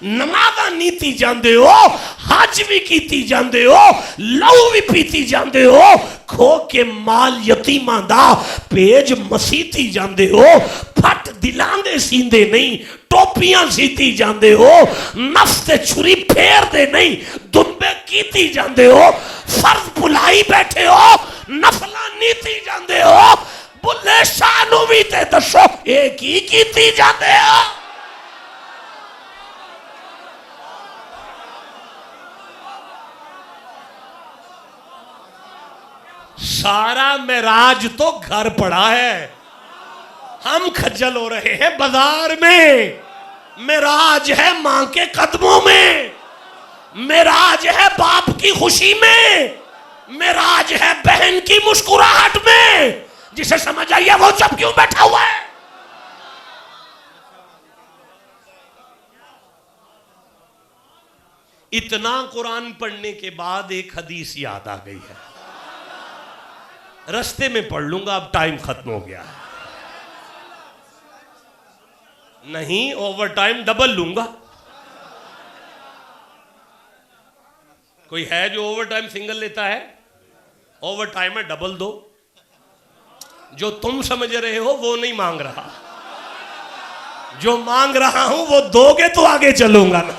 नमाज़ा नीती जाते हो, हज भी कीती जाते हो, लहू भी पीती जाते हो, खो के माल यतीमा दा पेज मसीती जाते हो, फट दिलांदे सींदे नहीं, टोपियां सीती जाते हो, नफ्स ते छुरी फेर दे नहीं, दुनबे कीती जाते हो, फर्ज भुलाई बैठे हो, नफला नीती जाते हो। बुल्ले शाह नू भी ते दसो एक ही कीती जाते हो। सारा मेराज तो घर पड़ा है, हम खज्जल हो रहे हैं बाजार में। मेराज है मां के कदमों में, मेराज है बाप की खुशी में, मेराज है बहन की मुस्कुराहट में। जिसे समझ आइए वो चुप क्यों बैठा हुआ है? इतना कुरान पढ़ने के बाद एक हदीस याद आ गई है, रास्ते में पढ़ लूंगा, अब टाइम खत्म हो गया है। नहीं ओवर टाइम डबल लूंगा। कोई है जो ओवर टाइम सिंगल लेता है? ओवर टाइम है डबल दो। जो तुम समझ रहे हो वो नहीं मांग रहा, जो मांग रहा हूं वो दोगे तो आगे चलूंगा ना।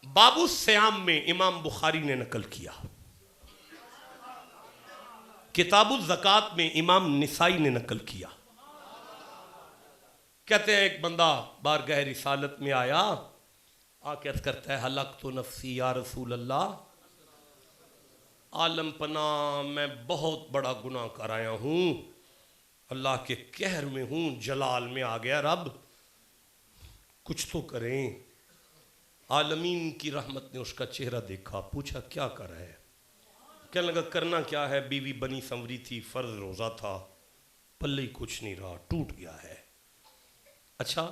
बाबू सयाम में इमाम बुखारी ने नकल किया, किताबुल ज़कात में इमाम निसाई ने नकल किया। कहते हैं एक बंदा बारगाह रिसालत में आया, आके अर्ज़ करता है हलक तो नफ्सी या रसूल अल्लाह, आलम पना मैं बहुत बड़ा गुनाह कर आया हूँ, अल्लाह के कहर में हूँ, जलाल में आ गया रब, कुछ तो करें। आलमीन की रहमत ने उसका चेहरा देखा, पूछा क्या कर रहा है? कहने लगा करना क्या है, बीवी बनी संवरी थी, फर्ज रोज़ा था, पल्ले ही कुछ नहीं रहा, टूट गया है। अच्छा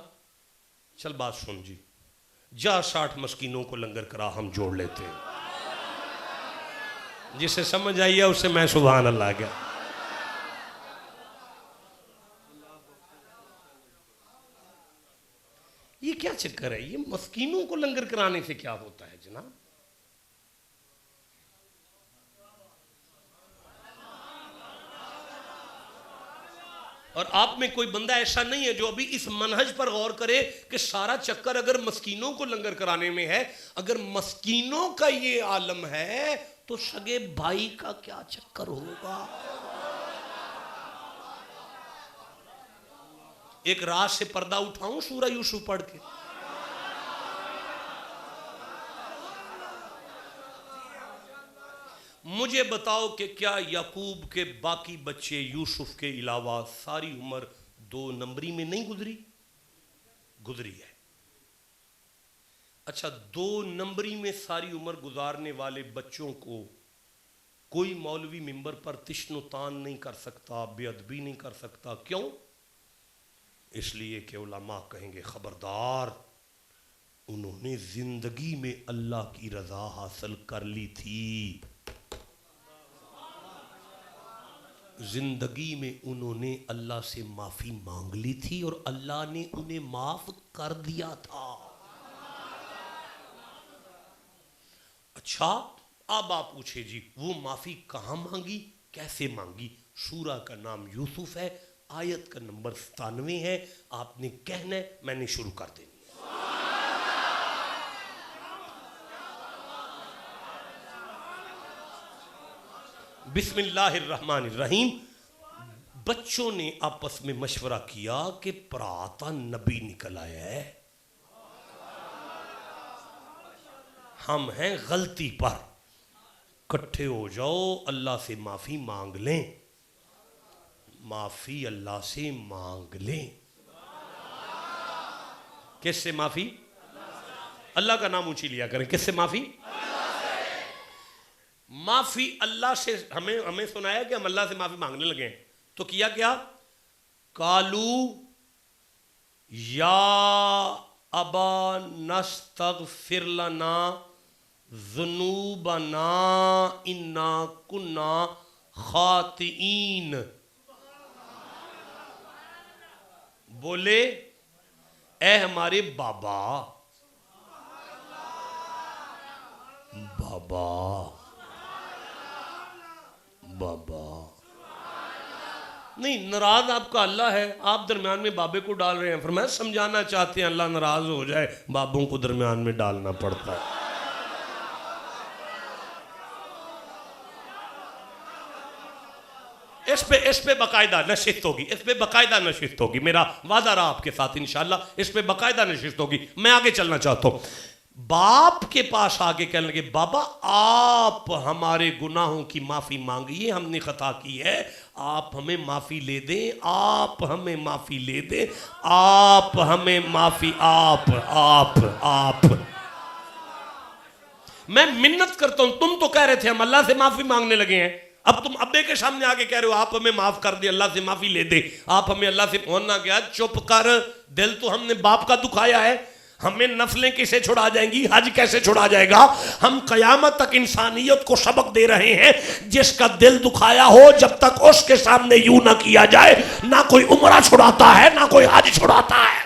चल बात सुन जी, जा 60 मस्कीनों को लंगर करा, हम जोड़ लेते हैं। जिसे समझ आई है उससे मैं सुभान अल्लाह गया। ये क्या चक्कर है? ये मस्कीनों को लंगर कराने से क्या होता है जनाब? और आप में कोई बंदा ऐसा नहीं है जो अभी इस मनहज पर गौर करे कि सारा चक्कर अगर मस्कीनों को लंगर कराने में है, अगर मस्कीनों का ये आलम है तो सगे भाई का क्या चक्कर होगा। एक रात से पर्दा उठाऊं सूरह यूसुफ पढ़ के। मुझे बताओ कि क्या याकूब के बाकी बच्चे यूसुफ के अलावा सारी उम्र 2 नंबरी में नहीं गुजरी? गुजरी है। अच्छा, 2 नंबरी में सारी उम्र गुजारने वाले बच्चों को कोई मौलवी मिंबर पर तिश्न तान नहीं कर सकता, बेअदबी नहीं कर सकता। क्यों? इसलिए कि उलमा कहेंगे खबरदार, उन्होंने जिंदगी में अल्लाह की रजा हासिल कर ली थी, जिंदगी में उन्होंने अल्लाह से माफी मांग ली थी और अल्लाह ने उन्हें माफ कर दिया था। अच्छा, अब आप पूछे जी वो माफी कहां मांगी, कैसे मांगी? सूरा का नाम यूसुफ है, आयत का नंबर 97 है। आपने कहना है, मैंने शुरू कर देनी। बिस्मिल्लाहिर्रहमानिर्रहीम। बच्चों ने आपस में मशवरा किया कि प्राता नबी निकल आया है, हम हैं गलती पर, इकट्ठे हो जाओ, अल्लाह से माफी मांग लें, माफी अल्लाह से मांग लें। किससे माफी? अल्लाह का नाम ऊंची लिया करें। किससे माफी? माफी अल्लाह से। हमें सुनाया कि हम अल्लाह से माफी मांगने लगे, तो किया क्या? कालू या अबा नस्तगफिर लना ज़ुनूबना इन्ना कुन्ना खातिईन। बोले, ए हमारे बाबा, बाबा बाबा नहीं, नाराज आपका अल्लाह है, आप दरमियान में बाबे को डाल रहे हैं। फरमाया समझाना चाहते हैं अल्लाह नाराज हो जाए, बाबों को दरमियान में डालना पड़ता है। इस पे बाकायदा नशिस्त होगी, इस पे बाकायदा नशिस्त होगी। मेरा वादा रहा आपके साथ इंशाल्लाह, इस पे बाकायदा नशिस्त होगी। मैं आगे चलना चाहता हूं। बाप के पास आगे कहने लगे, बाबा आप हमारे गुनाहों की माफी मांगिए, हमने खता की है, आप हमें माफी ले दें, आप हमें माफी ले दें, आप हमें माफी, आप मैं मिन्नत करता हूं। तुम तो कह रहे थे हम अल्लाह से माफी मांगने लगे हैं, अब तुम अब्बे के सामने आके कह रहे हो आप हमें माफ कर दे, अल्लाह से माफी ले दे, आप हमें अल्लाह से। होना क्या? चुप कर, दिल तो हमने बाप का दुखाया है, हमें नस्लें कैसे छुड़ा जाएंगी, हज कैसे छुड़ा जाएगा। हम कयामत तक इंसानियत को सबक दे रहे हैं, जिसका दिल दुखाया हो जब तक उसके सामने यूं ना किया जाए, ना कोई उम्रा छुड़ाता है ना कोई हज छुड़ाता है।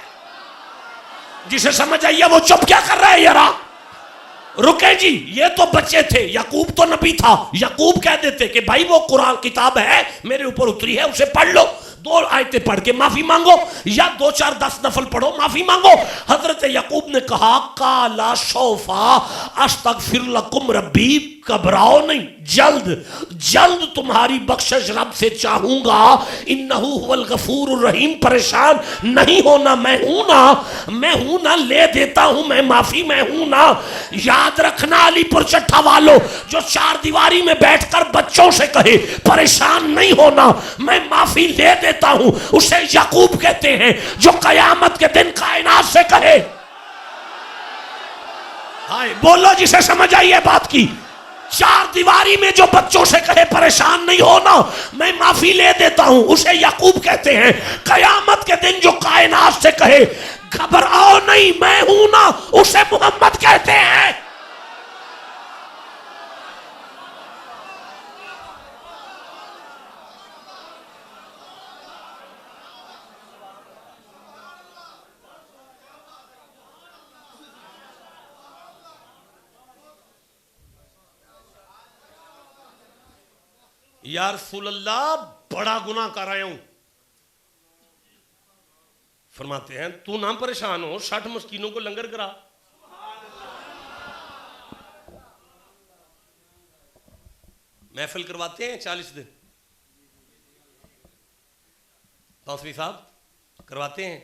जिसे समझ आइए वो चुप क्या कर रहा है यारा? रुके जी, ये तो बच्चे थे, याकूब तो नबी था। याकूब कह देते कि भाई वो कुरान किताब है मेरे ऊपर उतरी है, उसे पढ़ लो, 2 आयतें पढ़ के माफी मांगो, या 2-4-10 नफल पढ़ो, माफी मांगो। हजरत याकूब ने कहा, काला सौफा अस्तगफिर लकुम रब्बी, घबराओ नहीं, जल्द जल्द तुम्हारी बख्शिश रब से चाहूंगा, इन्नहु हुवल गफूरुर रहीम। परेशान नहीं होना, मैं हूं ना, ले देता हूं मैं माफी, मैं हूं ना। याद रखना अलीपुर चट्ठा वालों, जो 4 दीवारी में बैठकर बच्चों से कहे परेशान नहीं होना, मैं माफी ले देता हूं, उसे याकूब कहते हैं। जो कयामत के दिन कायनात से कहे, हाय बोलो जिसे समझ आई है बात की। 4 दीवारी में जो बच्चों से कहे परेशान नहीं होना, मैं माफी ले देता हूं, उसे याकूब कहते हैं। कयामत के दिन जो कायनात से कहे घबराओ नहीं, मैं हूं ना, उसे मोहम्मद कहते हैं। या रसूल अल्लाह, बड़ा गुनाह कर रहा हूं, फरमाते हैं तू ना परेशान हो, 60 मस्कीनों को लंगर करा। महफिल करवाते हैं 40 दिन, तौसवी साहब करवाते हैं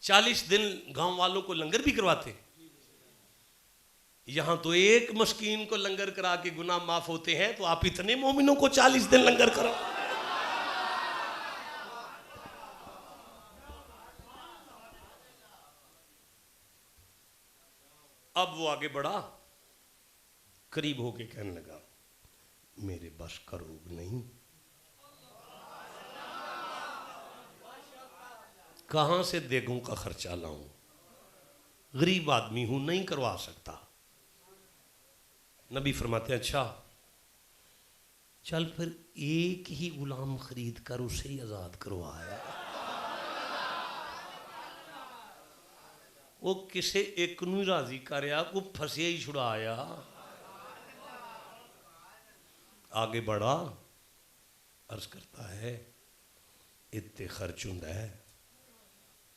40 दिन, गांव वालों को लंगर भी करवाते हैं। यहां तो एक मस्कीन को लंगर करा के गुनाह माफ होते हैं, तो आप इतने मोमिनों को 40 दिन लंगर करो। अब वो आगे बढ़ा, करीब होके कहने लगा मेरे बस का रोग नहीं, कहां से देगों का खर्चा लाऊं, गरीब आदमी हूं, नहीं करवा सकता। नबी फरमाते हैं अच्छा चल फिर एक ही गुलाम खरीद कर उसे ही आजाद करवाया। वो किसे एक नू राजी करया, को फंसे ही छुड़ाया। आगे बढ़ा, अर्ज करता है इतने खर्च हुंदा है,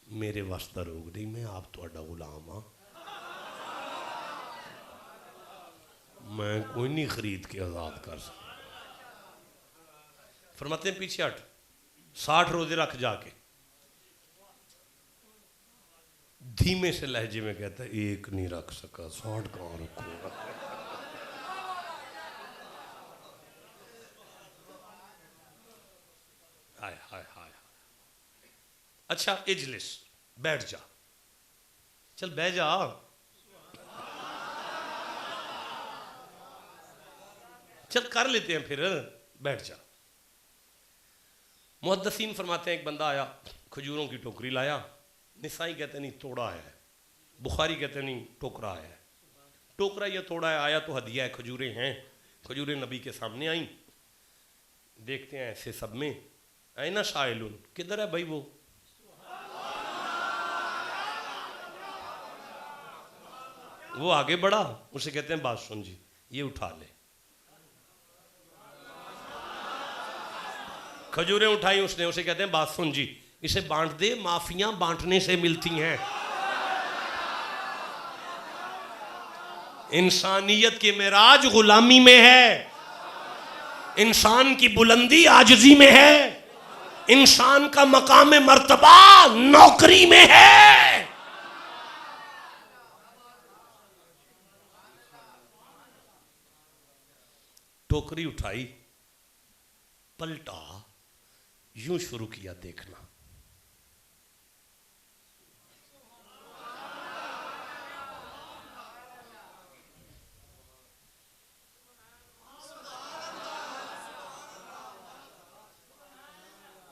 मेरे वास्ता रोग नहीं, मैं आप तुहाडा गुलाम हाँ, मैं कोई नहीं खरीद के आजाद कर सकता। फरमाते हैं पीछे हट, 60 रोजे रख जाके। धीमे से लहजे में कहता है एक नहीं रख सका, 60 कहां रखूंगा। हाय हाय हाय। अच्छा इजलिस, बैठ जा, चल बैठ जा। चल कर लेते हैं फिर, बैठ जा। मुहद्दिसीन फरमाते हैं एक बंदा आया, खजूरों की टोकरी लाया। निसाई कहते नहीं तोड़ा है, बुखारी कहते नहीं टोकरा है। टोकरा या तोड़ा है, आया तो हदिया है, खजूरें हैं। खजूरें नबी के सामने आई, देखते हैं ऐसे सब में आई ना शाइलुन, किधर है भाई वो आगे बढ़ा, उसे कहते हैं बात सुन जी, ये उठा ले। खजूरें उठाई उसने, उसे कहते हैं बात सुन जी, इसे बांट दे, माफियां बांटने से मिलती हैं। इंसानियत की मेराज गुलामी में है, इंसान की बुलंदी आजिजी में है, इंसान का मकाम मर्तबा नौकरी में है। टोकरी उठाई, पलटा, यूं शुरू किया देखना।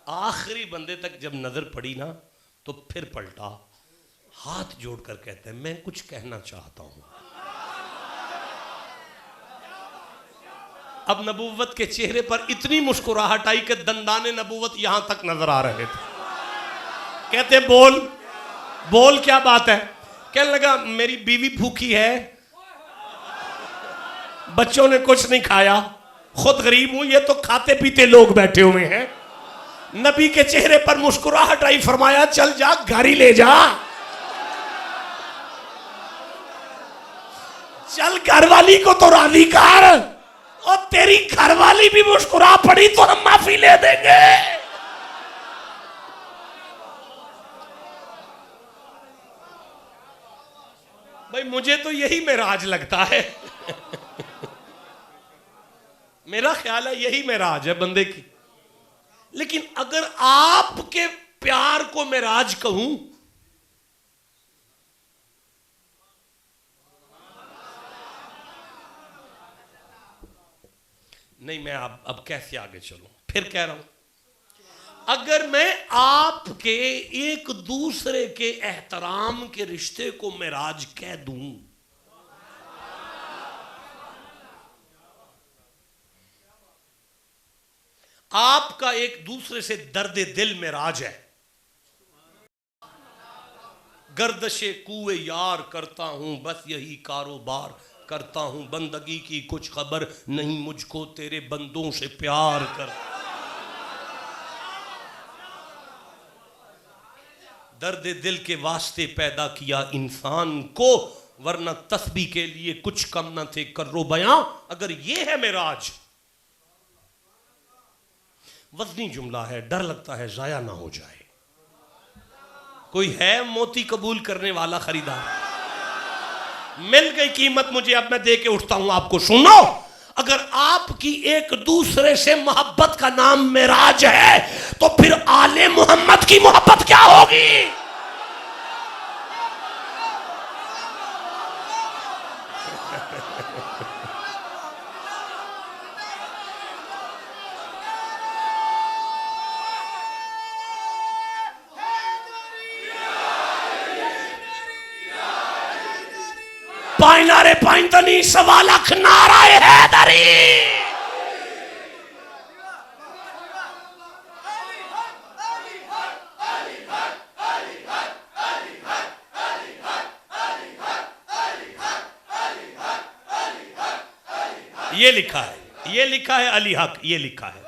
आखिरी बंदे तक जब नजर पड़ी ना, तो फिर पलटा, हाथ जोड़कर कहते हैं मैं कुछ कहना चाहता हूं। अब नबूवत के चेहरे पर इतनी मुस्कुराहट आई कि दंदाने नबूवत यहां तक नजर आ रहे थे। कहते बोल बोल क्या बात है। कहने लगा मेरी बीवी भूखी है, बच्चों ने कुछ नहीं खाया, खुद गरीब हूं, ये तो खाते पीते लोग बैठे हुए हैं। नबी के चेहरे पर मुस्कुराहट आई, फरमाया चल जा घर ही ले जा, चल घरवाली को तो राजी कर, और तेरी घरवाली भी मुस्कुरा पड़ी तो हम माफी ले देंगे। भाई मुझे तो यही मेराज लगता है। मेरा ख्याल है यही मेराज है बंदे की। लेकिन अगर आपके प्यार को मेराज कहूं, नहीं मैं अब कैसे आगे चलूं, फिर कह रहा हूं अगर मैं आपके एक दूसरे के एहतराम के रिश्ते को मेराज कह दूं, आपका एक दूसरे से दर्द दिल मेराज है। गर्दशे कुए यार करता हूं, बस यही कारोबार करता हूं, बंदगी की कुछ खबर नहीं मुझको, तेरे बंदों से प्यार कर। दर्द दिल के वास्ते पैदा किया इंसान को, वरना तस्बीह के लिए कुछ कम न थे कर्रो बयां। अगर ये है मेराज, वजनी जुमला है, डर लगता है जाया ना हो जाए। कोई है मोती कबूल करने वाला खरीदार? मिल गई कीमत मुझे, अब मैं दे के उठता हूं आपको। सुनो, अगर आपकी एक दूसरे से मोहब्बत का नाम मेराज है तो फिर आले मोहम्मद की मोहब्बत क्या होगी? पाइनारे पाइंतनी सवा लाख नाराए हैदरी। ये लिखा है, ये लिखा है अली हक, ये लिखा है,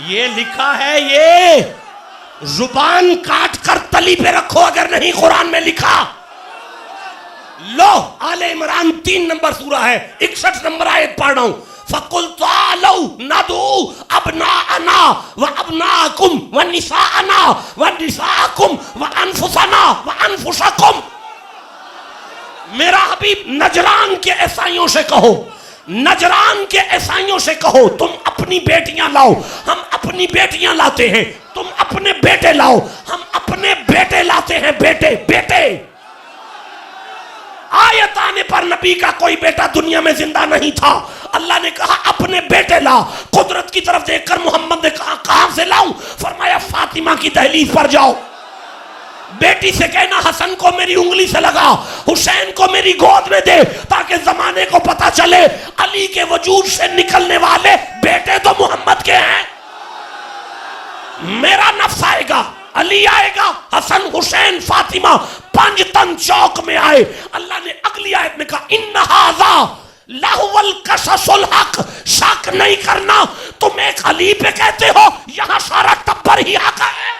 ये लिखा है। ये जुबान काट कर तली पे रखो अगर नहीं कुरान में लिखा। लो, आले इमरान 3 नंबर सूरा है, 61 नंबर आयत पढ़ रहा हूं। फकुल तालौ नदू अबनाअना व अबनाकुम व निसाअना व निसाअकुम व अनफुसना व अनफुसकुम। मेरा हबीब नजरान के ईसाइयों से कहो, नजरान के ईसाइयों से कहो, तुम अपनी बेटियां लाओ। हम अपनी बेटियां लाते हैं, तुम अपने बेटे लाओ। हम अपने बेटे लाते हैं, बेटे बेटे। आयत आने पर नबी का कोई बेटा दुनिया में जिंदा नहीं था। अल्लाह ने कहा अपने बेटे ला। कुदरत की तरफ देखकर मोहम्मद ने कहा कहां से लाऊं? फरमाया फातिमा की दहलीज पर जाओ, बेटी से कहना हसन को मेरी उंगली से लगा, हुसैन को मेरी गोद में दे, ताकि जमाने को पता चले अली के वजूद से निकलने वाले बेटे तो मोहम्मद के हैं। मेरा नफ्स आएगा, अली आएगा, हसन हुसैन फातिमा 5 तन चौक में आए। अल्लाह ने अगली आयत में कहा इन्ना हाज़ा लहुवल कससुल हक। शक नहीं करना, तुम एक अली पे कहते हो, यहां सारा टब्बर ही हक है।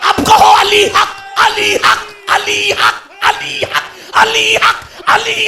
अब कहो अली हक, अली हक, अली हक, अली हक, अली हक, अली